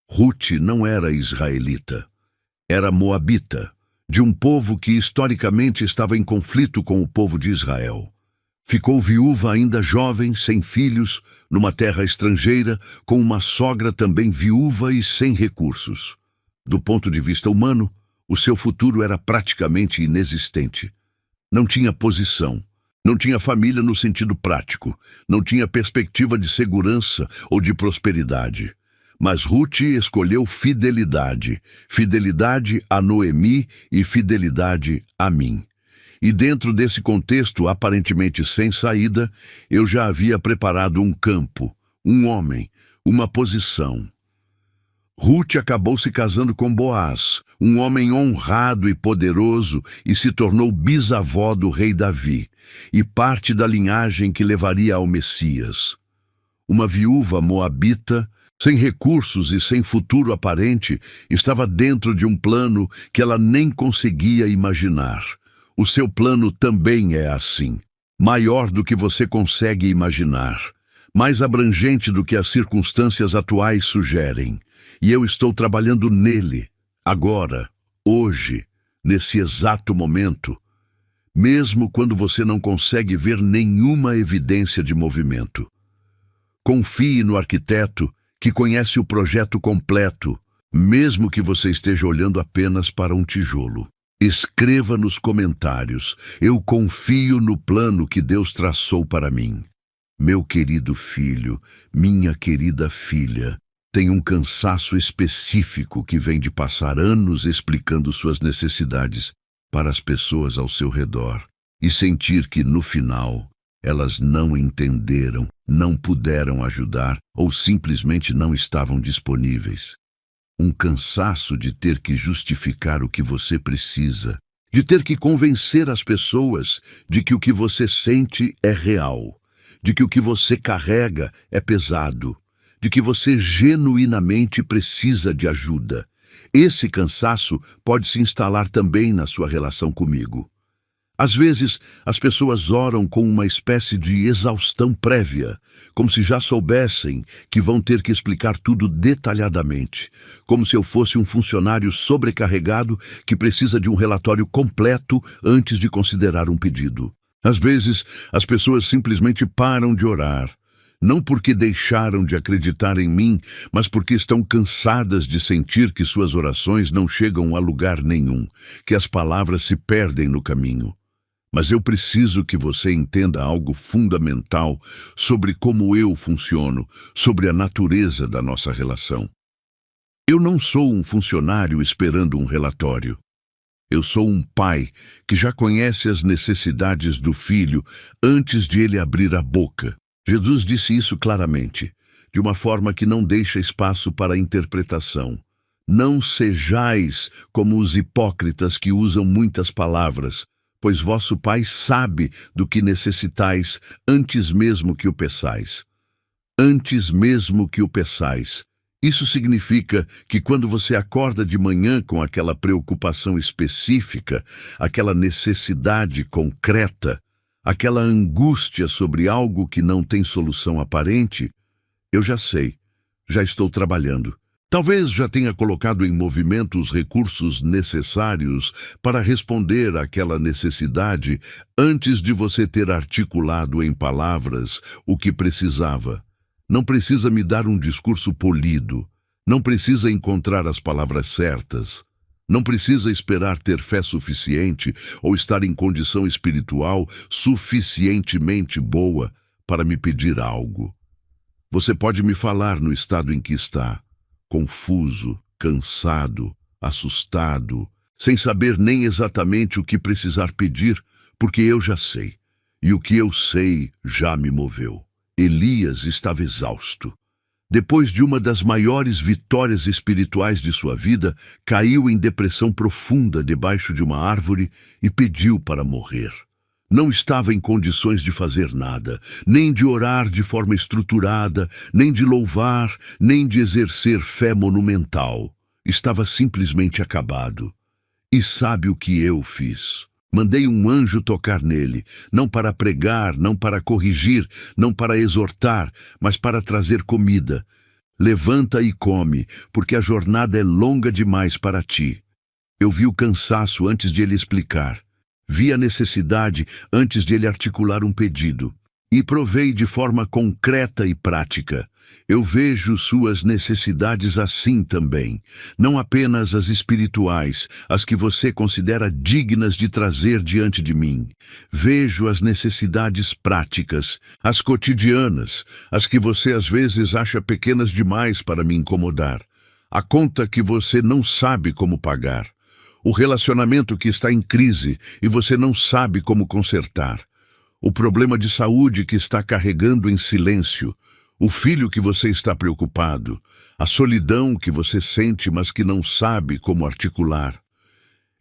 Ruth não era israelita. Era moabita, de um povo que historicamente estava em conflito com o povo de Israel. Ficou viúva ainda jovem, sem filhos, numa terra estrangeira, com uma sogra também viúva e sem recursos. Do ponto de vista humano, o seu futuro era praticamente inexistente. Não tinha posição, não tinha família no sentido prático, não tinha perspectiva de segurança ou de prosperidade. Mas Ruth escolheu fidelidade, fidelidade a Noemi e fidelidade a mim. E dentro desse contexto aparentemente sem saída, eu já havia preparado um campo, um homem, uma posição. Ruth acabou se casando com Boaz, um homem honrado e poderoso, e se tornou bisavó do rei Davi, e parte da linhagem que levaria ao Messias. Uma viúva moabita, sem recursos e sem futuro aparente, estava dentro de um plano que ela nem conseguia imaginar. O seu plano também é assim, maior do que você consegue imaginar, mais abrangente do que as circunstâncias atuais sugerem. E eu estou trabalhando nele, agora, hoje, nesse exato momento, mesmo quando você não consegue ver nenhuma evidência de movimento. Confie no arquiteto que conhece o projeto completo, mesmo que você esteja olhando apenas para um tijolo. Escreva nos comentários: eu confio no plano que Deus traçou para mim. Meu querido filho, minha querida filha, tem um cansaço específico que vem de passar anos explicando suas necessidades para as pessoas ao seu redor e sentir que, no final, elas não entenderam, não puderam ajudar ou simplesmente não estavam disponíveis. Um cansaço de ter que justificar o que você precisa, de ter que convencer as pessoas de que o que você sente é real, de que o que você carrega é pesado, de que você genuinamente precisa de ajuda. Esse cansaço pode se instalar também na sua relação comigo. Às vezes, as pessoas oram com uma espécie de exaustão prévia, como se já soubessem que vão ter que explicar tudo detalhadamente, como se eu fosse um funcionário sobrecarregado que precisa de um relatório completo antes de considerar um pedido. Às vezes, as pessoas simplesmente param de orar, não porque deixaram de acreditar em mim, mas porque estão cansadas de sentir que suas orações não chegam a lugar nenhum, que as palavras se perdem no caminho. Mas eu preciso que você entenda algo fundamental sobre como eu funciono, sobre a natureza da nossa relação. Eu não sou um funcionário esperando um relatório. Eu sou um pai que já conhece as necessidades do filho antes de ele abrir a boca. Jesus disse isso claramente, de uma forma que não deixa espaço para interpretação. Não sejais como os hipócritas que usam muitas palavras, pois vosso Pai sabe do que necessitais antes mesmo que o peçais. Antes mesmo que o peçais. Isso significa que quando você acorda de manhã com aquela preocupação específica, aquela necessidade concreta, aquela angústia sobre algo que não tem solução aparente, eu já sei, já estou trabalhando. Talvez já tenha colocado em movimento os recursos necessários para responder àquela necessidade antes de você ter articulado em palavras o que precisava. Não precisa me dar um discurso polido, não precisa encontrar as palavras certas, não precisa esperar ter fé suficiente ou estar em condição espiritual suficientemente boa para me pedir algo. Você pode me falar no estado em que está, confuso, cansado, assustado, sem saber nem exatamente o que precisar pedir, porque eu já sei, e o que eu sei já me moveu. Elias estava exausto. Depois de uma das maiores vitórias espirituais de sua vida, caiu em depressão profunda debaixo de uma árvore e pediu para morrer. Não estava em condições de fazer nada, nem de orar de forma estruturada, nem de louvar, nem de exercer fé monumental. Estava simplesmente acabado. E sabe o que eu fiz? Mandei um anjo tocar nele, não para pregar, não para corrigir, não para exortar, mas para trazer comida. Levanta e come, porque a jornada é longa demais para ti. Eu vi o cansaço antes de ele explicar. Vi a necessidade antes de ele articular um pedido. E provei de forma concreta e prática. Eu vejo suas necessidades assim também, não apenas as espirituais, as que você considera dignas de trazer diante de mim. Vejo as necessidades práticas, as cotidianas, as que você às vezes acha pequenas demais para me incomodar. A conta que você não sabe como pagar. O relacionamento que está em crise e você não sabe como consertar. O problema de saúde que está carregando em silêncio. O filho que você está preocupado, a solidão que você sente, mas que não sabe como articular.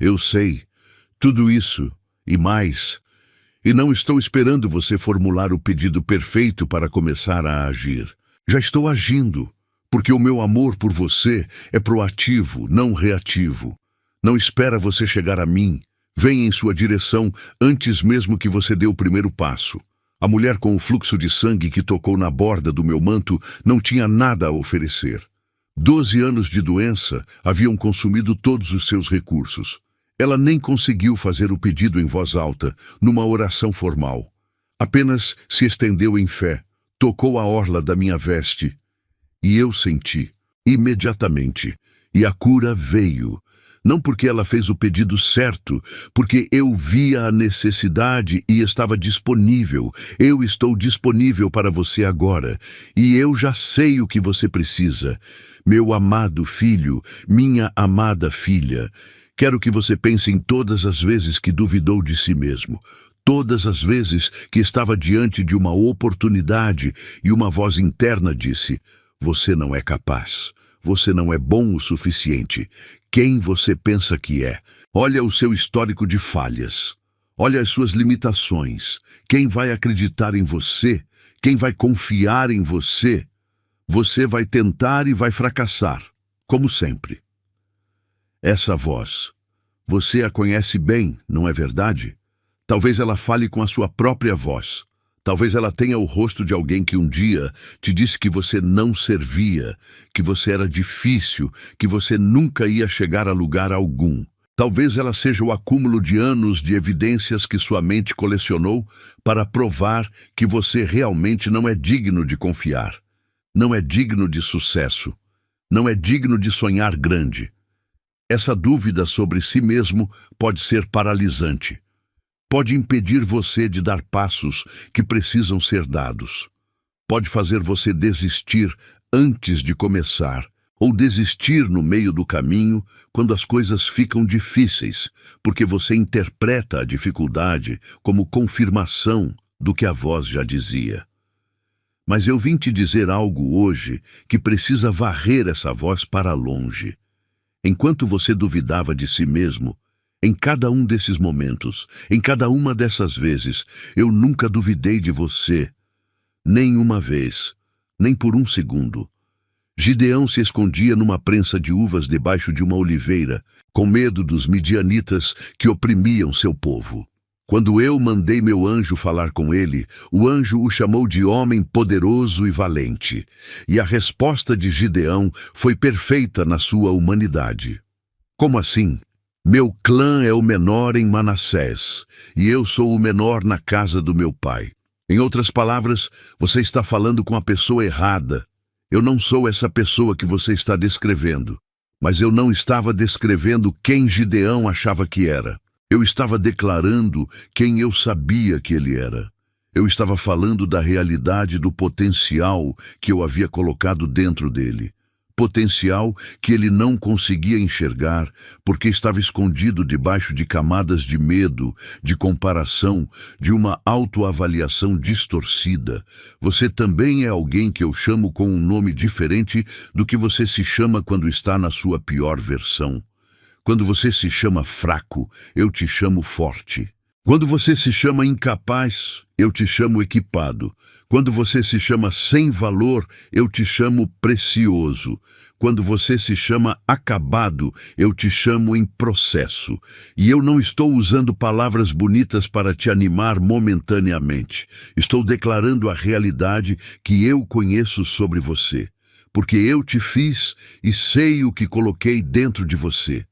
Eu sei, tudo isso e mais, e não estou esperando você formular o pedido perfeito para começar a agir. Já estou agindo, porque o meu amor por você é proativo, não reativo. Não espera você chegar a mim, vem em sua direção antes mesmo que você dê o primeiro passo. A mulher com o fluxo de sangue que tocou na borda do meu manto não tinha nada a oferecer. 12 anos de doença haviam consumido todos os seus recursos. Ela nem conseguiu fazer o pedido em voz alta, numa oração formal. Apenas se estendeu em fé, tocou a orla da minha veste. E eu senti, imediatamente, e a cura veio. Não porque ela fez o pedido certo, porque eu via a necessidade e estava disponível. Eu estou disponível para você agora, e eu já sei o que você precisa. Meu amado filho, minha amada filha, quero que você pense em todas as vezes que duvidou de si mesmo. Todas as vezes que estava diante de uma oportunidade e uma voz interna disse: você não é capaz. Você não é bom o suficiente. Quem você pensa que é? Olha o seu histórico de falhas. Olha as suas limitações. Quem vai acreditar em você? Quem vai confiar em você? Você vai tentar e vai fracassar, como sempre. Essa voz, você a conhece bem, não é verdade? Talvez ela fale com a sua própria voz. Talvez ela tenha o rosto de alguém que um dia te disse que você não servia, que você era difícil, que você nunca ia chegar a lugar algum. Talvez ela seja o acúmulo de anos de evidências que sua mente colecionou para provar que você realmente não é digno de confiar, não é digno de sucesso, não é digno de sonhar grande. Essa dúvida sobre si mesmo pode ser paralisante. Pode impedir você de dar passos que precisam ser dados. Pode fazer você desistir antes de começar, ou desistir no meio do caminho quando as coisas ficam difíceis, porque você interpreta a dificuldade como confirmação do que a voz já dizia. Mas eu vim te dizer algo hoje que precisa varrer essa voz para longe. Enquanto você duvidava de si mesmo, em cada um desses momentos, em cada uma dessas vezes, eu nunca duvidei de você, nem uma vez, nem por um segundo. Gideão se escondia numa prensa de uvas debaixo de uma oliveira, com medo dos midianitas que oprimiam seu povo. Quando eu mandei meu anjo falar com ele, o anjo o chamou de homem poderoso e valente, e a resposta de Gideão foi perfeita na sua humanidade. Como assim? Meu clã é o menor em Manassés, e eu sou o menor na casa do meu pai. Em outras palavras, você está falando com a pessoa errada. Eu não sou essa pessoa que você está descrevendo. Mas eu não estava descrevendo quem Gideão achava que era. Eu estava declarando quem eu sabia que ele era. Eu estava falando da realidade do potencial que eu havia colocado dentro dele. Potencial que ele não conseguia enxergar porque estava escondido debaixo de camadas de medo, de comparação, de uma autoavaliação distorcida. Você também é alguém que eu chamo com um nome diferente do que você se chama quando está na sua pior versão. Quando você se chama fraco, eu te chamo forte. Quando você se chama incapaz, eu te chamo equipado. Quando você se chama sem valor, eu te chamo precioso. Quando você se chama acabado, eu te chamo em processo. E eu não estou usando palavras bonitas para te animar momentaneamente. Estou declarando a realidade que eu conheço sobre você. Porque eu te fiz e sei o que coloquei dentro de você.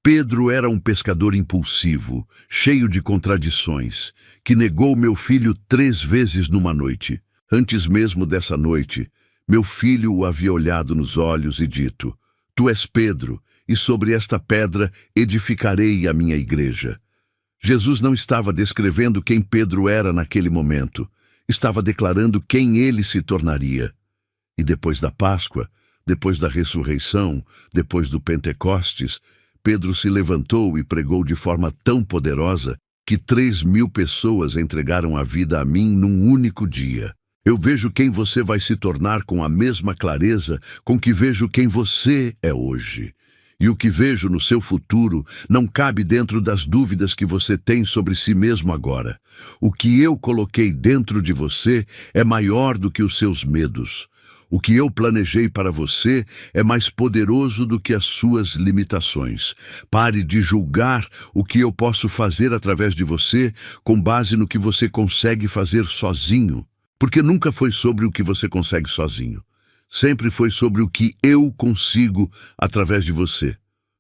Pedro era um pescador impulsivo, cheio de contradições, que negou meu filho 3 vezes numa noite. Antes mesmo dessa noite, meu filho o havia olhado nos olhos e dito: Tu és Pedro, e sobre esta pedra edificarei a minha igreja. Jesus não estava descrevendo quem Pedro era naquele momento. Estava declarando quem ele se tornaria. E depois da Páscoa, depois da ressurreição, depois do Pentecostes, Pedro se levantou e pregou de forma tão poderosa que 3.000 pessoas entregaram a vida a mim num único dia. Eu vejo quem você vai se tornar com a mesma clareza com que vejo quem você é hoje. E o que vejo no seu futuro não cabe dentro das dúvidas que você tem sobre si mesmo agora. O que eu coloquei dentro de você é maior do que os seus medos. O que eu planejei para você é mais poderoso do que as suas limitações. Pare de julgar o que eu posso fazer através de você com base no que você consegue fazer sozinho. Porque nunca foi sobre o que você consegue sozinho. Sempre foi sobre o que eu consigo através de você.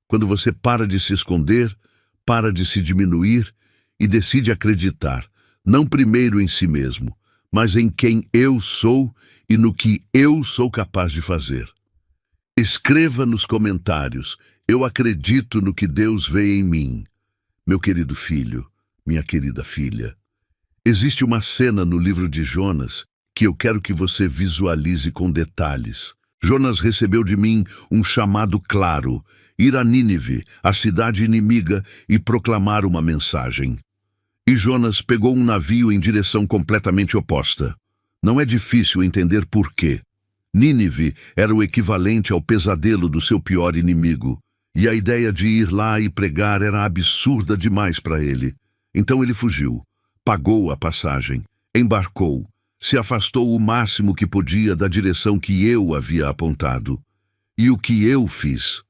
Quando você para de se esconder, para de se diminuir e decide acreditar, não primeiro em si mesmo, mas em quem eu sou e no que eu sou capaz de fazer. Escreva nos comentários: eu acredito no que Deus vê em mim. Meu querido filho, minha querida filha. Existe uma cena no livro de Jonas que eu quero que você visualize com detalhes. Jonas recebeu de mim um chamado claro: ir a Nínive, a cidade inimiga, e proclamar uma mensagem. E Jonas pegou um navio em direção completamente oposta. Não é difícil entender por quê. Nínive era o equivalente ao pesadelo do seu pior inimigo, e a ideia de ir lá e pregar era absurda demais para ele. Então ele fugiu, pagou a passagem, embarcou, se afastou o máximo que podia da direção que eu havia apontado. E o que eu fiz?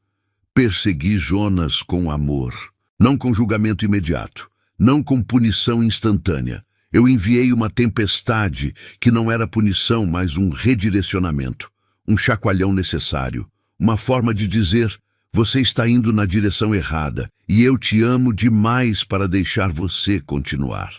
Persegui Jonas com amor, não com julgamento imediato. Não com punição instantânea. Eu enviei uma tempestade que não era punição, mas um redirecionamento, um chacoalhão necessário, uma forma de dizer: você está indo na direção errada e eu te amo demais para deixar você continuar.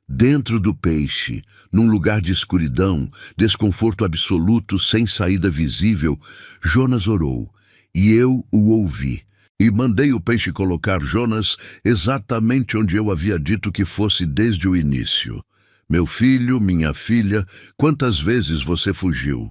Dentro do peixe, num lugar de escuridão, desconforto absoluto, sem saída visível, Jonas orou, e eu o ouvi. E mandei o peixe colocar Jonas exatamente onde eu havia dito que fosse desde o início. Meu filho, minha filha, quantas vezes você fugiu?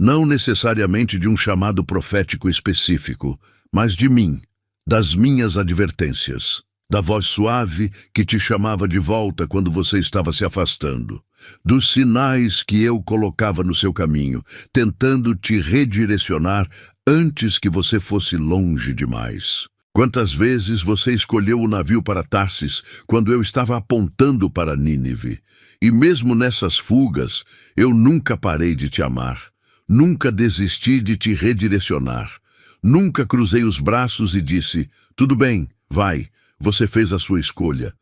Não necessariamente de um chamado profético específico, mas de mim, das minhas advertências, da voz suave que te chamava de volta quando você estava se afastando, dos sinais que eu colocava no seu caminho, tentando te redirecionar antes que você fosse longe demais. Quantas vezes você escolheu o navio para Tarsis quando eu estava apontando para Nínive? E mesmo nessas fugas, eu nunca parei de te amar. Nunca desisti de te redirecionar. Nunca cruzei os braços e disse: tudo bem, vai, você fez a sua escolha.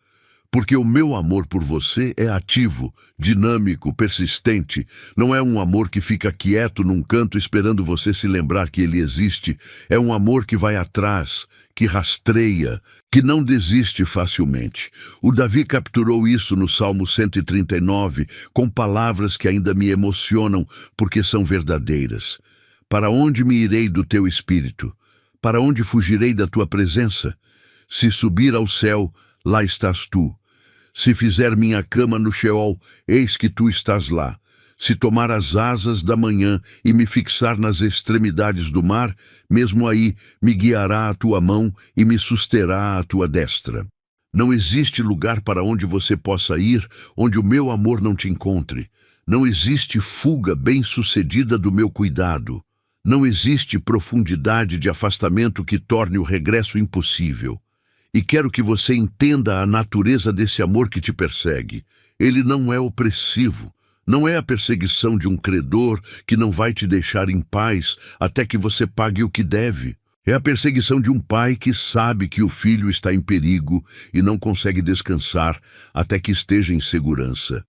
Porque o meu amor por você é ativo, dinâmico, persistente. Não é um amor que fica quieto num canto esperando você se lembrar que ele existe. É um amor que vai atrás, que rastreia, que não desiste facilmente. O Davi capturou isso no Salmo 139, com palavras que ainda me emocionam porque são verdadeiras. Para onde me irei do teu espírito? Para onde fugirei da tua presença? Se subir ao céu, lá estás tu. Se fizer minha cama no Sheol, eis que tu estás lá. Se tomar as asas da manhã e me fixar nas extremidades do mar, mesmo aí me guiará a tua mão e me susterá a tua destra. Não existe lugar para onde você possa ir, onde o meu amor não te encontre. Não existe fuga bem-sucedida do meu cuidado. Não existe profundidade de afastamento que torne o regresso impossível. e quero que você entenda a natureza desse amor que te persegue. Ele não é opressivo. Não é a perseguição de um credor que não vai te deixar em paz até que você pague o que deve. É a perseguição de um pai que sabe que o filho está em perigo e não consegue descansar até que esteja em segurança.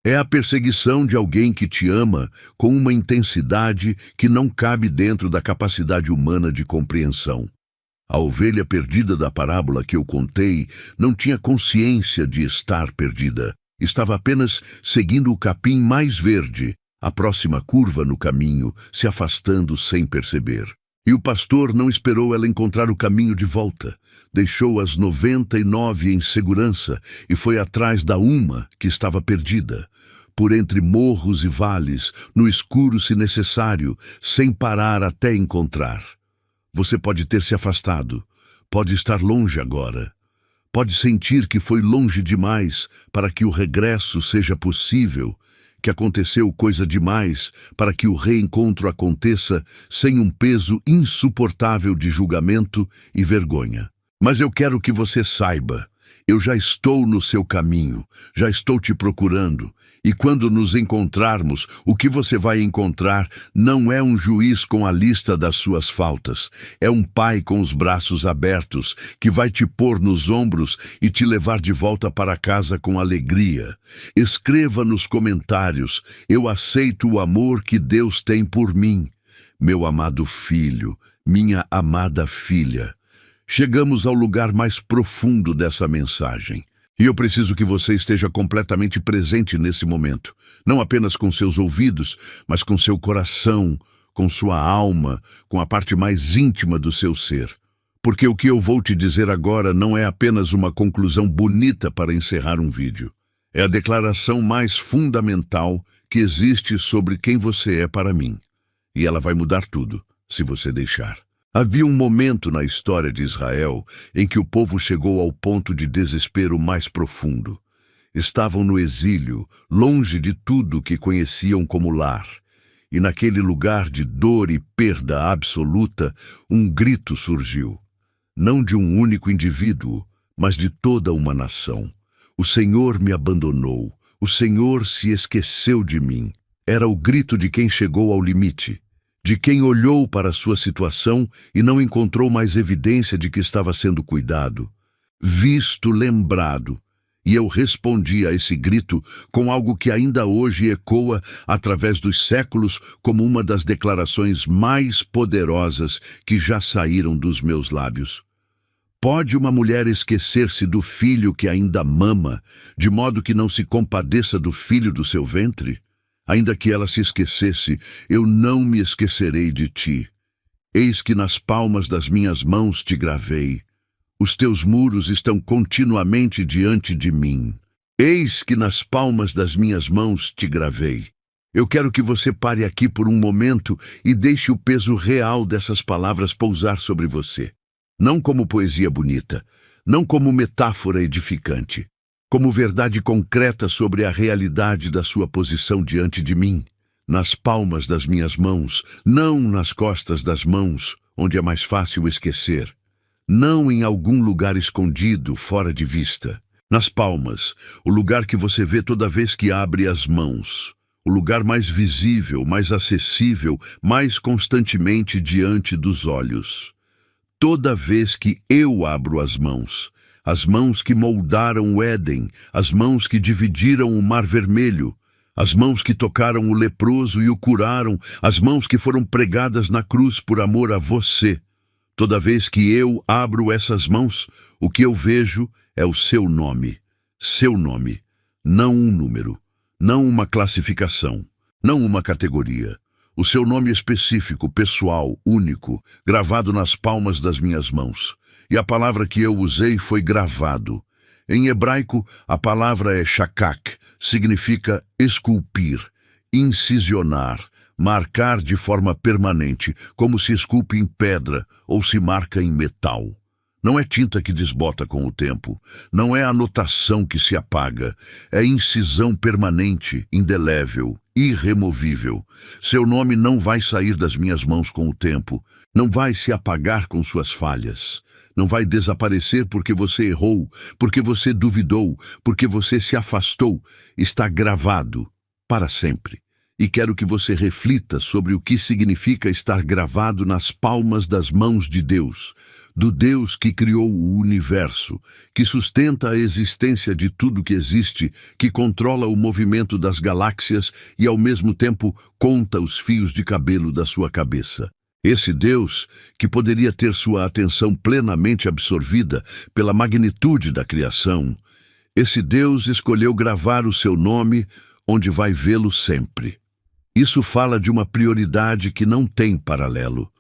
É a perseguição de alguém que te ama com uma intensidade que não cabe dentro da capacidade humana de compreensão. A ovelha perdida da parábola que eu contei não tinha consciência de estar perdida. Estava apenas seguindo o capim mais verde, a próxima curva no caminho, se afastando sem perceber. E o pastor não esperou ela encontrar o caminho de volta. Deixou as 99 em segurança e foi atrás da uma que estava perdida. Por entre morros e vales, no escuro se necessário, sem parar até encontrar. Você pode ter se afastado, pode estar longe agora. Pode sentir que foi longe demais para que o regresso seja possível, que aconteceu coisa demais para que o reencontro aconteça sem um peso insuportável de julgamento e vergonha. Mas eu quero que você saiba, eu já estou no seu caminho, já estou te procurando, e quando nos encontrarmos, o que você vai encontrar não é um juiz com a lista das suas faltas, é um pai com os braços abertos que vai te pôr nos ombros e te levar de volta para casa com alegria. Escreva nos comentários: eu aceito o amor que Deus tem por mim. Meu amado filho, minha amada filha. Chegamos ao lugar mais profundo dessa mensagem. E eu preciso que você esteja completamente presente nesse momento. Não apenas com seus ouvidos, mas com seu coração, com sua alma, com a parte mais íntima do seu ser. Porque o que eu vou te dizer agora não é apenas uma conclusão bonita para encerrar um vídeo. É a declaração mais fundamental que existe sobre quem você é para mim. E ela vai mudar tudo, se você deixar. Havia um momento na história de Israel em que o povo chegou ao ponto de desespero mais profundo. Estavam no exílio, longe de tudo que conheciam como lar. E naquele lugar de dor e perda absoluta, um grito surgiu. Não de um único indivíduo, mas de toda uma nação. O Senhor me abandonou. O Senhor se esqueceu de mim. Era o grito de quem chegou ao limite. De quem olhou para a sua situação e não encontrou mais evidência de que estava sendo cuidado, visto, lembrado. E eu respondi a esse grito com algo que ainda hoje ecoa através dos séculos como uma das declarações mais poderosas que já saíram dos meus lábios. Pode uma mulher esquecer-se do filho que ainda mama, de modo que não se compadeça do filho do seu ventre? Ainda que ela se esquecesse, eu não me esquecerei de ti. Eis que nas palmas das minhas mãos te gravei. Os teus muros estão continuamente diante de mim. Eis que nas palmas das minhas mãos te gravei. Eu quero que você pare aqui por um momento e deixe o peso real dessas palavras pousar sobre você. Não como poesia bonita, não como metáfora edificante, como verdade concreta sobre a realidade da sua posição diante de mim, nas palmas das minhas mãos, não nas costas das mãos, onde é mais fácil esquecer, não em algum lugar escondido, fora de vista. Nas palmas, o lugar que você vê toda vez que abre as mãos, o lugar mais visível, mais acessível, mais constantemente diante dos olhos. Toda vez que eu abro as mãos que moldaram o Éden, as mãos que dividiram o Mar Vermelho, as mãos que tocaram o leproso e o curaram, as mãos que foram pregadas na cruz por amor a você. Toda vez que eu abro essas mãos, o que eu vejo é o seu nome, não um número, não uma classificação, não uma categoria. O seu nome específico, pessoal, único, gravado nas palmas das minhas mãos. E a palavra que eu usei foi gravado. Em hebraico, a palavra é shakak, significa esculpir, incisionar, marcar de forma permanente, como se esculpe em pedra ou se marca em metal. Não é tinta que desbota com o tempo, não é anotação que se apaga, é incisão permanente, indelével, irremovível. Seu nome não vai sair das minhas mãos com o tempo, não vai se apagar com suas falhas, não vai desaparecer porque você errou, porque você duvidou, porque você se afastou. Está gravado para sempre. E quero que você reflita sobre o que significa estar gravado nas palmas das mãos de Deus, do Deus que criou o universo, que sustenta a existência de tudo que existe, que controla o movimento das galáxias e, ao mesmo tempo, conta os fios de cabelo da sua cabeça. Esse Deus, que poderia ter sua atenção plenamente absorvida pela magnitude da criação, esse Deus escolheu gravar o seu nome onde vai vê-lo sempre. Isso fala de uma prioridade que não tem paralelo.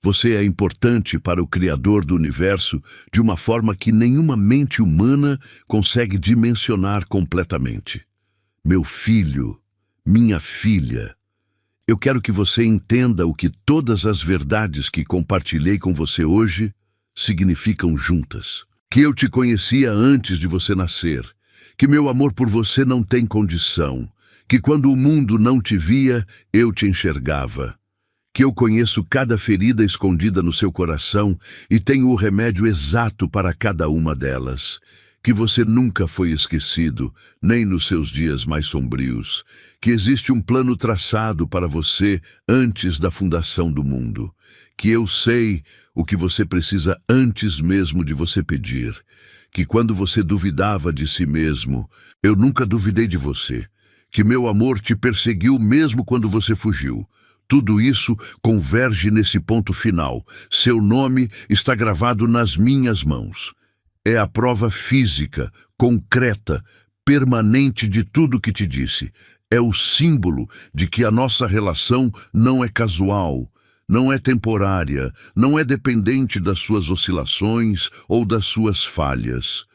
Você é importante para o Criador do Universo de uma forma que nenhuma mente humana consegue dimensionar completamente. Meu filho, minha filha, eu quero que você entenda o que todas as verdades que compartilhei com você hoje significam juntas. Que eu te conhecia antes de você nascer, que meu amor por você não tem condição, que quando o mundo não te via, eu te enxergava, que eu conheço cada ferida escondida no seu coração e tenho o remédio exato para cada uma delas, que você nunca foi esquecido, nem nos seus dias mais sombrios, que existe um plano traçado para você antes da fundação do mundo, que eu sei o que você precisa antes mesmo de você pedir, que quando você duvidava de si mesmo, eu nunca duvidei de você, que meu amor te perseguiu mesmo quando você fugiu. Tudo isso converge nesse ponto final. Seu nome está gravado nas minhas mãos. É a prova física, concreta, permanente de tudo que te disse. É o símbolo de que a nossa relação não é casual, não é temporária, não é dependente das suas oscilações ou das suas falhas.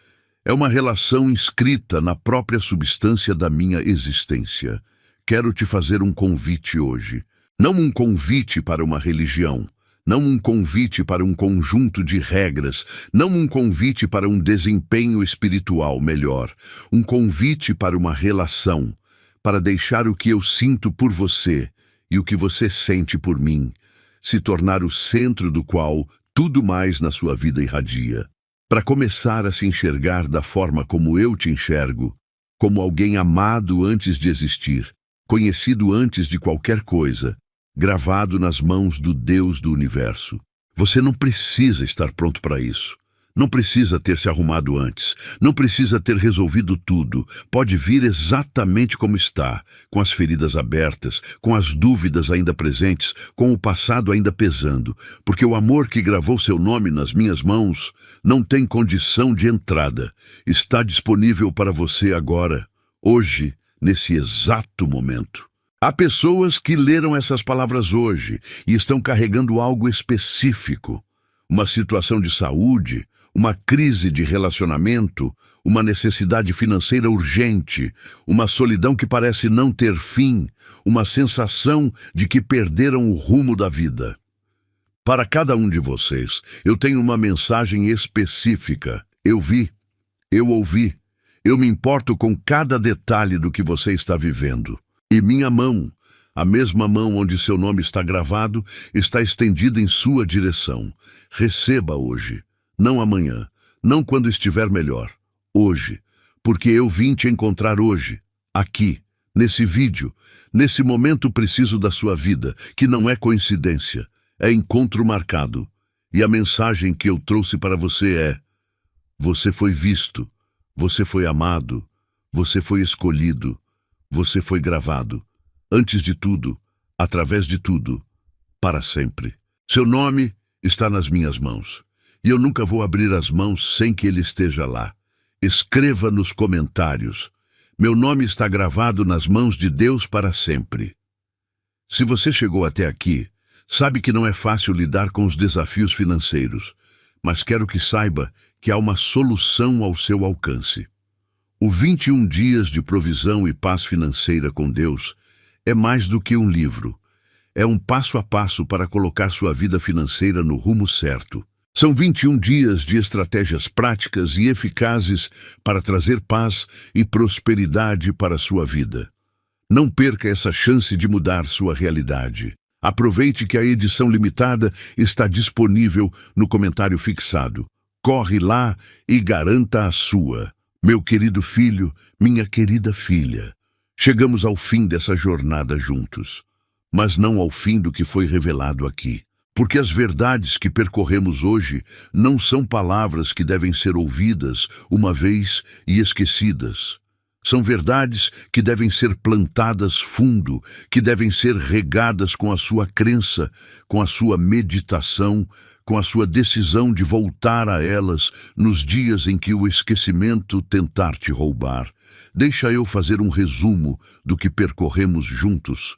É uma relação inscrita na própria substância da minha existência. Quero te fazer um convite hoje. Não um convite para uma religião, não um convite para um conjunto de regras, não um convite para um desempenho espiritual melhor. Um convite para uma relação, para deixar o que eu sinto por você e o que você sente por mim se tornar o centro do qual tudo mais na sua vida irradia. Para começar a se enxergar da forma como eu te enxergo, como alguém amado antes de existir, conhecido antes de qualquer coisa, gravado nas mãos do Deus do Universo. Você não precisa estar pronto para isso. Não precisa ter se arrumado antes. Não precisa ter resolvido tudo. Pode vir exatamente como está, com as feridas abertas, com as dúvidas ainda presentes, com o passado ainda pesando, porque o amor que gravou seu nome nas minhas mãos não tem condição de entrada. Está disponível para você agora, hoje, nesse exato momento. Há pessoas que leram essas palavras hoje e estão carregando algo específico, uma situação de saúde, uma crise de relacionamento, uma necessidade financeira urgente, uma solidão que parece não ter fim, uma sensação de que perderam o rumo da vida. Para cada um de vocês, eu tenho uma mensagem específica. Eu vi, eu ouvi, eu me importo com cada detalhe do que você está vivendo. E minha mão, a mesma mão onde seu nome está gravado, está estendida em sua direção. Receba hoje, não amanhã, não quando estiver melhor, hoje, porque eu vim te encontrar hoje, aqui, nesse vídeo, nesse momento preciso da sua vida, que não é coincidência, é encontro marcado. E a mensagem que eu trouxe para você é: você foi visto, você foi amado, você foi escolhido, você foi gravado, antes de tudo, através de tudo, para sempre. Seu nome está nas minhas mãos, e eu nunca vou abrir as mãos sem que ele esteja lá. Escreva nos comentários: meu nome está gravado nas mãos de Deus para sempre. Se você chegou até aqui, sabe que não é fácil lidar com os desafios financeiros, mas quero que saiba que há uma solução ao seu alcance. O 21 dias de provisão e paz financeira com Deus é mais do que um livro. É um passo a passo para colocar sua vida financeira no rumo certo. São 21 dias de estratégias práticas e eficazes para trazer paz e prosperidade para a sua vida. Não perca essa chance de mudar sua realidade. Aproveite que a edição limitada está disponível no comentário fixado. Corre lá e garanta a sua. Meu querido filho, minha querida filha, chegamos ao fim dessa jornada juntos, mas não ao fim do que foi revelado aqui. Porque as verdades que percorremos hoje não são palavras que devem ser ouvidas uma vez e esquecidas. São verdades que devem ser plantadas fundo, que devem ser regadas com a sua crença, com a sua meditação, com a sua decisão de voltar a elas nos dias em que o esquecimento tentar te roubar. Deixa eu fazer um resumo do que percorremos juntos,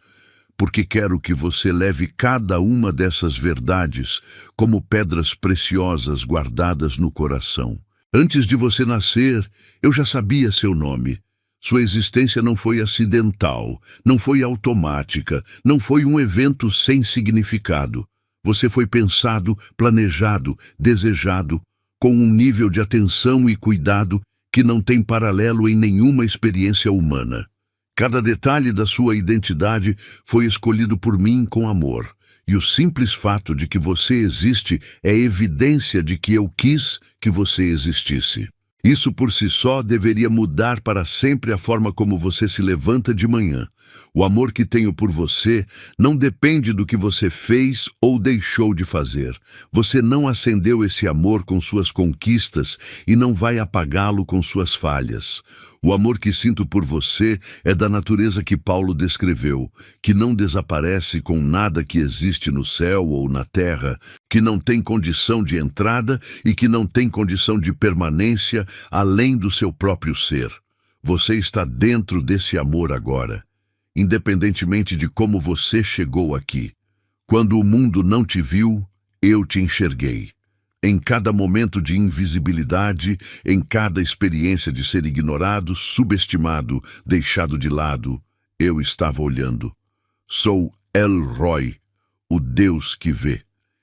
porque quero que você leve cada uma dessas verdades como pedras preciosas guardadas no coração. Antes de você nascer, eu já sabia seu nome. Sua existência não foi acidental, não foi automática, não foi um evento sem significado. Você foi pensado, planejado, desejado, com um nível de atenção e cuidado que não tem paralelo em nenhuma experiência humana. Cada detalhe da sua identidade foi escolhido por mim com amor, e o simples fato de que você existe é evidência de que eu quis que você existisse. Isso por si só deveria mudar para sempre a forma como você se levanta de manhã. O amor que tenho por você não depende do que você fez ou deixou de fazer. Você não acendeu esse amor com suas conquistas e não vai apagá-lo com suas falhas. O amor que sinto por você é da natureza que Paulo descreveu, que não desaparece com nada que existe no céu ou na terra, que não tem condição de entrada e que não tem condição de permanência além do seu próprio ser. Você está dentro desse amor agora, independentemente de como você chegou aqui. Quando o mundo não te viu, eu te enxerguei. Em cada momento de invisibilidade, em cada experiência de ser ignorado, subestimado, deixado de lado, eu estava olhando. Sou El Roi, o Deus que vê.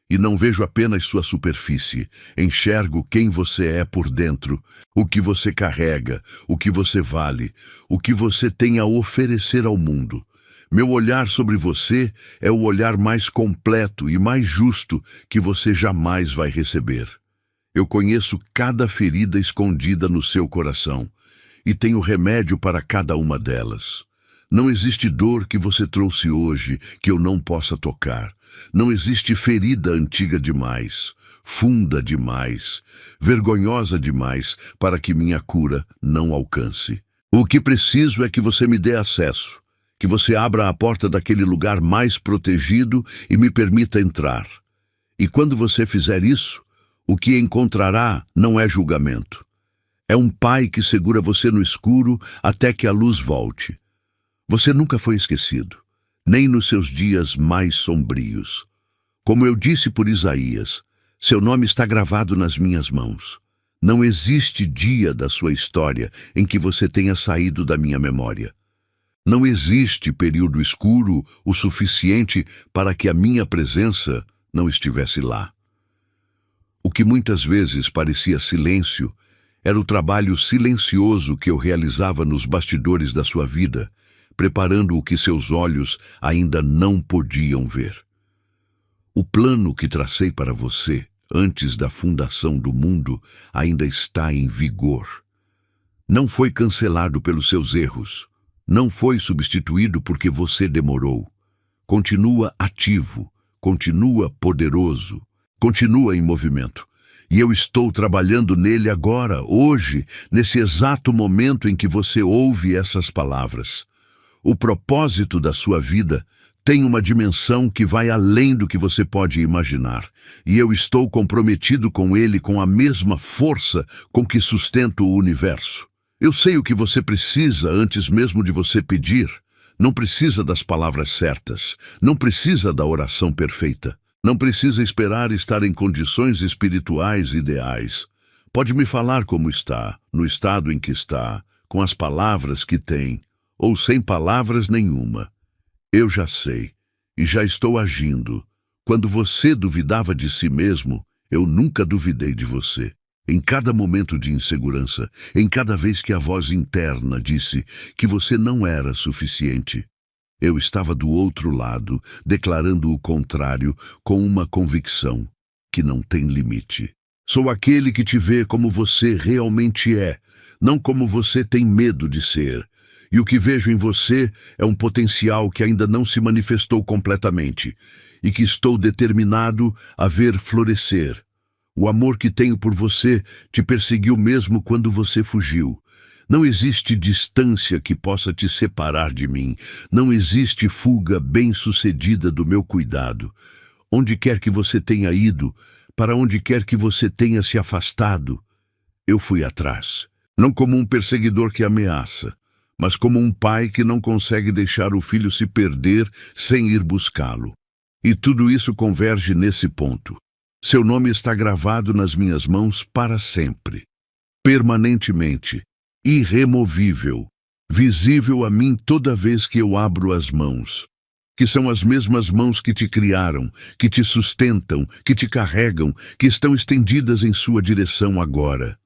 E não vejo apenas sua superfície, enxergo quem você é por dentro, o que você carrega, o que você vale, o que você tem a oferecer ao mundo. Meu olhar sobre você é o olhar mais completo e mais justo que você jamais vai receber. Eu conheço cada ferida escondida no seu coração e tenho remédio para cada uma delas. Não existe dor que você trouxe hoje que eu não possa tocar. Não existe ferida antiga demais, funda demais, vergonhosa demais para que minha cura não alcance. O que preciso é que você me dê acesso, que você abra a porta daquele lugar mais protegido e me permita entrar. E quando você fizer isso, o que encontrará não é julgamento. É um pai que segura você no escuro até que a luz volte. Você nunca foi esquecido, nem nos seus dias mais sombrios. Como eu disse por Isaías, seu nome está gravado nas minhas mãos. Não existe dia da sua história em que você tenha saído da minha memória. Não existe período escuro o suficiente para que a minha presença não estivesse lá. O que muitas vezes parecia silêncio era o trabalho silencioso que eu realizava nos bastidores da sua vida, preparando o que seus olhos ainda não podiam ver. O plano que tracei para você, antes da fundação do mundo, ainda está em vigor. Não foi cancelado pelos seus erros. Não foi substituído porque você demorou. Continua ativo, continua poderoso, continua em movimento. E eu estou trabalhando nele agora, hoje, nesse exato momento em que você ouve essas palavras. O propósito da sua vida tem uma dimensão que vai além do que você pode imaginar, e eu estou comprometido com ele com a mesma força com que sustento o universo. Eu sei o que você precisa antes mesmo de você pedir. Não precisa das palavras certas, não precisa da oração perfeita, não precisa esperar estar em condições espirituais ideais. Pode me falar como está, no estado em que está, com as palavras que tem, ou sem palavras nenhuma. Eu já sei, e já estou agindo. Quando você duvidava de si mesmo, Eu nunca duvidei de você. Em cada momento de insegurança, em cada vez que a voz interna disse que você não era suficiente, eu estava do outro lado, declarando o contrário com uma convicção que não tem limite. Sou aquele que te vê como você realmente é, não como você tem medo de ser. E o que vejo em você é um potencial que ainda não se manifestou completamente e que estou determinado a ver florescer. O amor que tenho por você te perseguiu mesmo quando você fugiu. Não existe distância que possa te separar de mim. Não existe fuga bem-sucedida do meu cuidado. Onde quer que você tenha ido, para onde quer que você tenha se afastado, eu fui atrás. Não como um perseguidor que ameaça, mas como um pai que não consegue deixar o filho se perder sem ir buscá-lo. E tudo isso converge nesse ponto. Seu nome está gravado nas minhas mãos para sempre, permanentemente, irremovível, visível a mim toda vez que eu abro as mãos, que são as mesmas mãos que te criaram, que te sustentam, que te carregam, que estão estendidas em sua direção agora.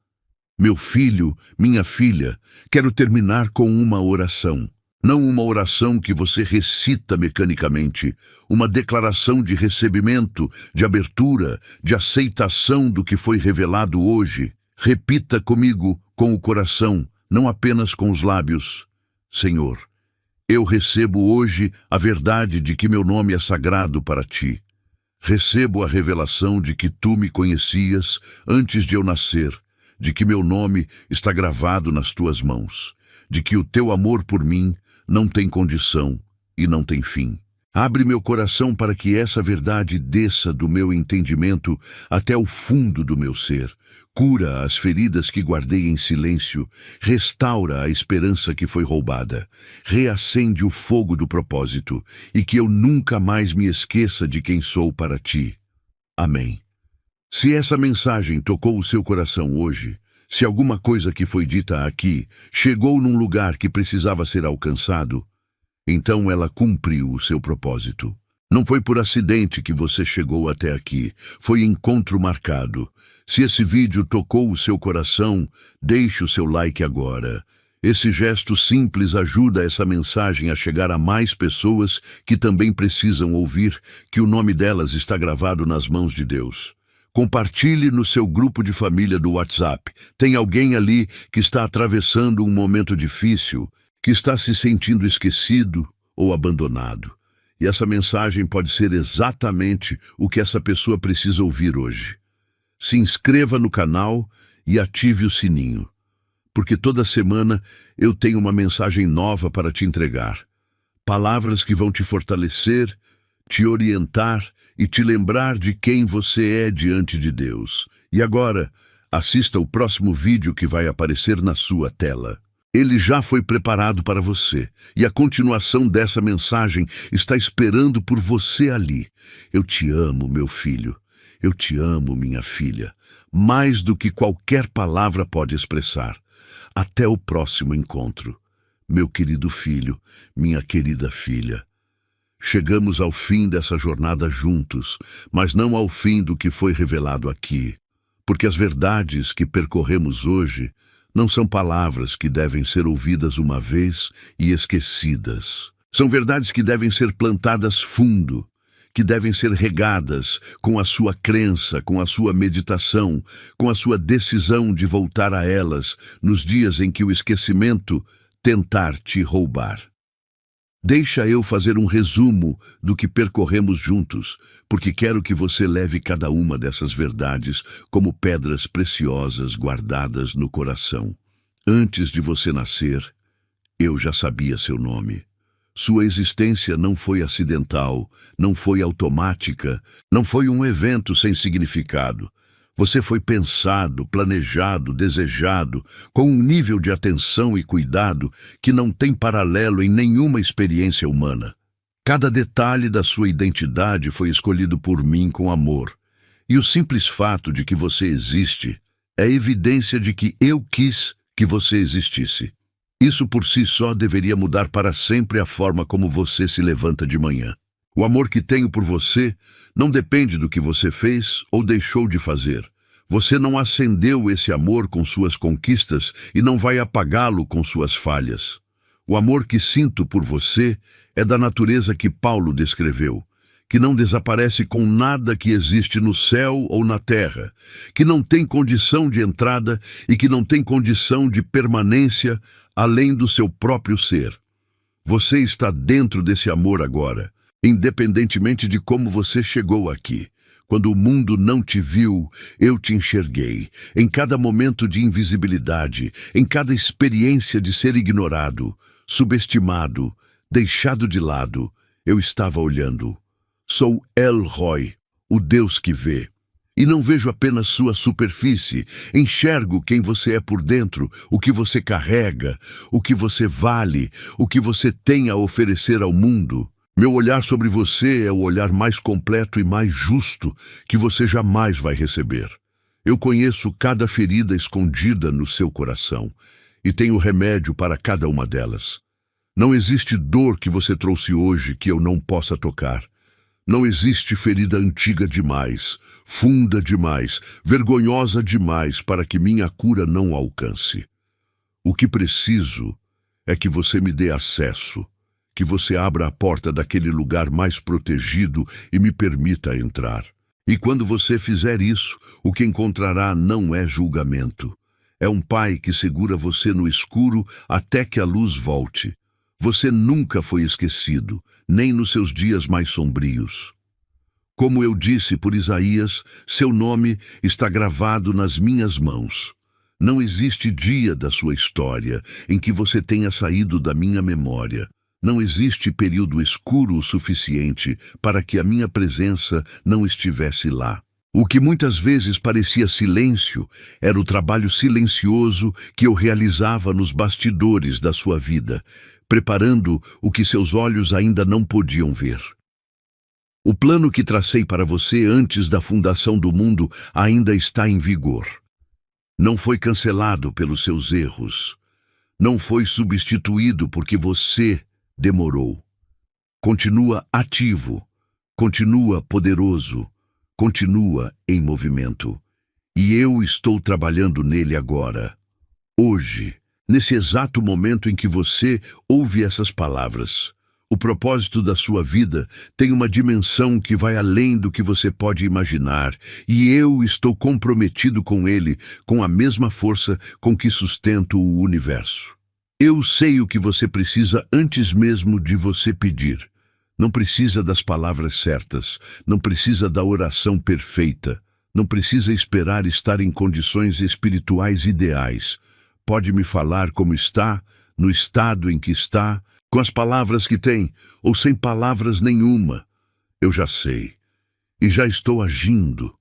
Meu filho, minha filha, quero terminar com uma oração. Não uma oração que você recita mecanicamente, uma declaração de recebimento, de abertura, de aceitação do que foi revelado hoje. Repita comigo com o coração, não apenas com os lábios. Senhor, eu recebo hoje a verdade de que meu nome é sagrado para ti. Recebo a revelação de que tu me conhecias antes de eu nascer, de que meu nome está gravado nas tuas mãos, de que o teu amor por mim não tem condição e não tem fim. Abre meu coração para que essa verdade desça do meu entendimento até o fundo do meu ser. Cura as feridas que guardei em silêncio, restaura a esperança que foi roubada, reacende o fogo do propósito e que eu nunca mais me esqueça de quem sou para ti. Amém. Se essa mensagem tocou o seu coração hoje, se alguma coisa que foi dita aqui chegou num lugar que precisava ser alcançado, então ela cumpriu o seu propósito. Não foi por acidente que você chegou até aqui, foi encontro marcado. Se esse vídeo tocou o seu coração, deixe o seu like agora. Esse gesto simples ajuda essa mensagem a chegar a mais pessoas que também precisam ouvir que o nome delas está gravado nas mãos de Deus. Compartilhe no seu grupo de família do WhatsApp. Tem alguém ali que está atravessando um momento difícil, que está se sentindo esquecido ou abandonado. E essa mensagem pode ser exatamente o que essa pessoa precisa ouvir hoje. Se inscreva no canal e ative o sininho, porque toda semana eu tenho uma mensagem nova para te entregar. Palavras que vão te fortalecer, te orientar e te lembrar de quem você é diante de Deus. E agora, assista o próximo vídeo que vai aparecer na sua tela. Ele já foi preparado para você, e a continuação dessa mensagem está esperando por você ali. Eu te amo, meu filho. Eu te amo, minha filha, mais do que qualquer palavra pode expressar. Até o próximo encontro, meu querido filho, minha querida filha. Chegamos ao fim dessa jornada juntos, mas não ao fim do que foi revelado aqui, porque as verdades que percorremos hoje não são palavras que devem ser ouvidas uma vez e esquecidas. São verdades que devem ser plantadas fundo, que devem ser regadas com a sua crença, com a sua meditação, com a sua decisão de voltar a elas nos dias em que o esquecimento tentar te roubar. Deixa eu fazer um resumo do que percorremos juntos, porque quero que você leve cada uma dessas verdades como pedras preciosas guardadas no coração. Antes de você nascer, eu já sabia seu nome. Sua existência não foi acidental, não foi automática, não foi um evento sem significado. Você foi pensado, planejado, desejado, com um nível de atenção e cuidado que não tem paralelo em nenhuma experiência humana. Cada detalhe da sua identidade foi escolhido por mim com amor. E o simples fato de que você existe é evidência de que eu quis que você existisse. Isso por si só deveria mudar para sempre a forma como você se levanta de manhã. O amor que tenho por você não depende do que você fez ou deixou de fazer. Você não acendeu esse amor com suas conquistas e não vai apagá-lo com suas falhas. O amor que sinto por você é da natureza que Paulo descreveu, que não desaparece com nada que existe no céu ou na terra, que não tem condição de entrada e que não tem condição de permanência além do seu próprio ser. Você está dentro desse amor agora, independentemente de como você chegou aqui. Quando o mundo não te viu, eu te enxerguei. Em cada momento de invisibilidade, em cada experiência de ser ignorado, subestimado, deixado de lado, eu estava olhando. Sou El Roi, o Deus que vê. E não vejo apenas sua superfície, enxergo quem você é por dentro, o que você carrega, o que você vale, o que você tem a oferecer ao mundo. Meu olhar sobre você é o olhar mais completo e mais justo que você jamais vai receber. Eu conheço cada ferida escondida no seu coração e tenho remédio para cada uma delas. Não existe dor que você trouxe hoje que eu não possa tocar. Não existe ferida antiga demais, funda demais, vergonhosa demais para que minha cura não alcance. O que preciso é que você me dê acesso, que você abra a porta daquele lugar mais protegido e me permita entrar. E quando você fizer isso, o que encontrará não é julgamento. É um pai que segura você no escuro até que a luz volte. Você nunca foi esquecido, nem nos seus dias mais sombrios. Como eu disse por Isaías, seu nome está gravado nas minhas mãos. Não existe dia da sua história em que você tenha saído da minha memória. Não existe período escuro o suficiente para que a minha presença não estivesse lá. O que muitas vezes parecia silêncio era o trabalho silencioso que eu realizava nos bastidores da sua vida, preparando o que seus olhos ainda não podiam ver. O plano que tracei para você antes da fundação do mundo ainda está em vigor. Não foi cancelado pelos seus erros. Não foi substituído porque você demorou. Continua ativo, continua poderoso, continua em movimento. E eu estou trabalhando nele agora, hoje, nesse exato momento em que você ouve essas palavras. O propósito da sua vida tem uma dimensão que vai além do que você pode imaginar, e eu estou comprometido com ele com a mesma força com que sustento o universo. Eu sei o que você precisa antes mesmo de você pedir. Não precisa das palavras certas, não precisa da oração perfeita, não precisa esperar estar em condições espirituais ideais. Pode me falar como está, no estado em que está, com as palavras que tem, ou sem palavras nenhuma. Eu já sei, e já estou agindo.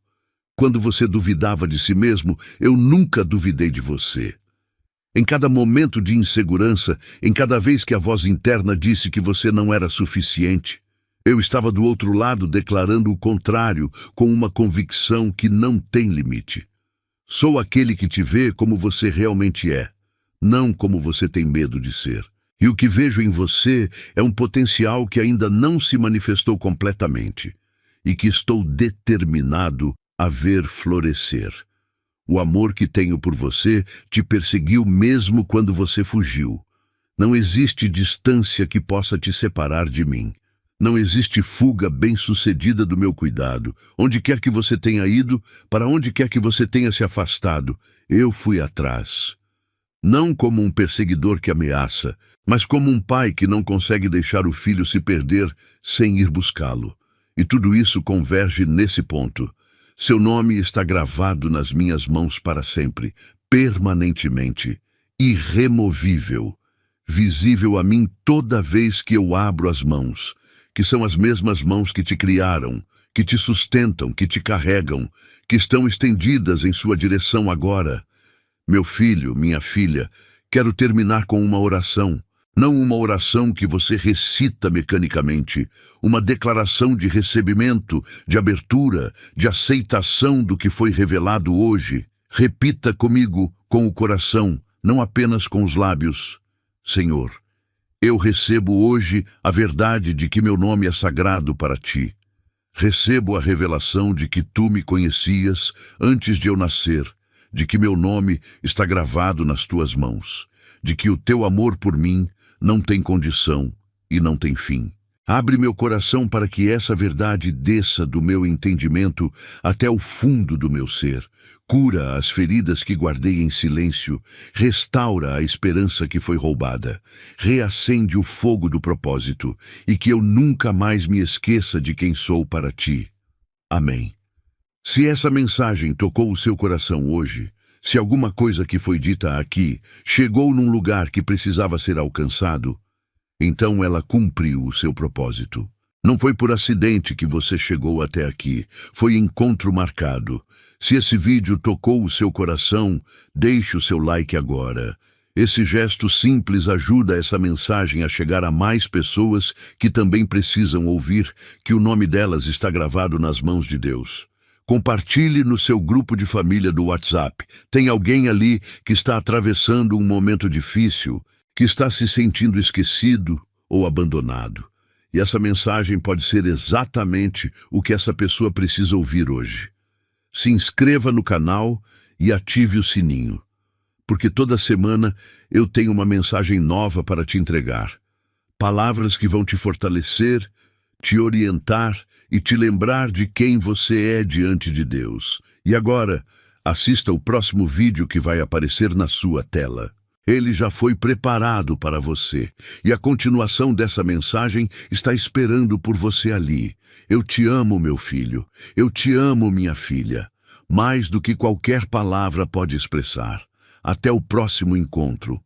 Quando você duvidava de si mesmo, eu nunca duvidei de você. Em cada momento de insegurança, em cada vez que a voz interna disse que você não era suficiente, eu estava do outro lado declarando o contrário, com uma convicção que não tem limite. Sou aquele que te vê como você realmente é, não como você tem medo de ser. E o que vejo em você é um potencial que ainda não se manifestou completamente e que estou determinado a ver florescer. O amor que tenho por você te perseguiu mesmo quando você fugiu. Não existe distância que possa te separar de mim. Não existe fuga bem-sucedida do meu cuidado. Onde quer que você tenha ido, para onde quer que você tenha se afastado, eu fui atrás. Não como um perseguidor que ameaça, mas como um pai que não consegue deixar o filho se perder sem ir buscá-lo. E tudo isso converge nesse ponto. Seu nome está gravado nas minhas mãos para sempre, permanentemente, irremovível, visível a mim toda vez que eu abro as mãos, que são as mesmas mãos que te criaram, que te sustentam, que te carregam, que estão estendidas em sua direção agora. Meu filho, minha filha, quero terminar com uma oração. Não uma oração que você recita mecanicamente, uma declaração de recebimento, de abertura, de aceitação do que foi revelado hoje. Repita comigo com o coração, não apenas com os lábios. Senhor, Eu recebo hoje a verdade de que meu nome é sagrado para ti. Recebo a revelação de que tu me conhecias antes de eu nascer, de que meu nome está gravado nas tuas mãos, de que o teu amor por mim não tem condição e não tem fim. Abre meu coração para que essa verdade desça do meu entendimento até o fundo do meu ser. Cura as feridas que guardei em silêncio, restaura a esperança que foi roubada, reacende o fogo do propósito e que eu nunca mais me esqueça de quem sou para ti. Amém. Se essa mensagem tocou o seu coração hoje, se alguma coisa que foi dita aqui chegou num lugar que precisava ser alcançado, então ela cumpriu o seu propósito. Não foi por acidente que você chegou até aqui, foi encontro marcado. Se esse vídeo tocou o seu coração, deixe o seu like agora. Esse gesto simples ajuda essa mensagem a chegar a mais pessoas que também precisam ouvir que o nome delas está gravado nas mãos de Deus. Compartilhe no seu grupo de família do WhatsApp. Tem alguém ali que está atravessando um momento difícil, que está se sentindo esquecido ou abandonado. E essa mensagem pode ser exatamente o que essa pessoa precisa ouvir hoje. Se inscreva no canal e ative o sininho, porque toda semana eu tenho uma mensagem nova para te entregar. Palavras que vão te fortalecer, te orientar e te lembrar de quem você é diante de Deus. E agora, assista o próximo vídeo que vai aparecer na sua tela. Ele já foi preparado para você, e a continuação dessa mensagem está esperando por você ali. Eu te amo, meu filho. Eu te amo, minha filha. Mais do que qualquer palavra pode expressar. Até o próximo encontro.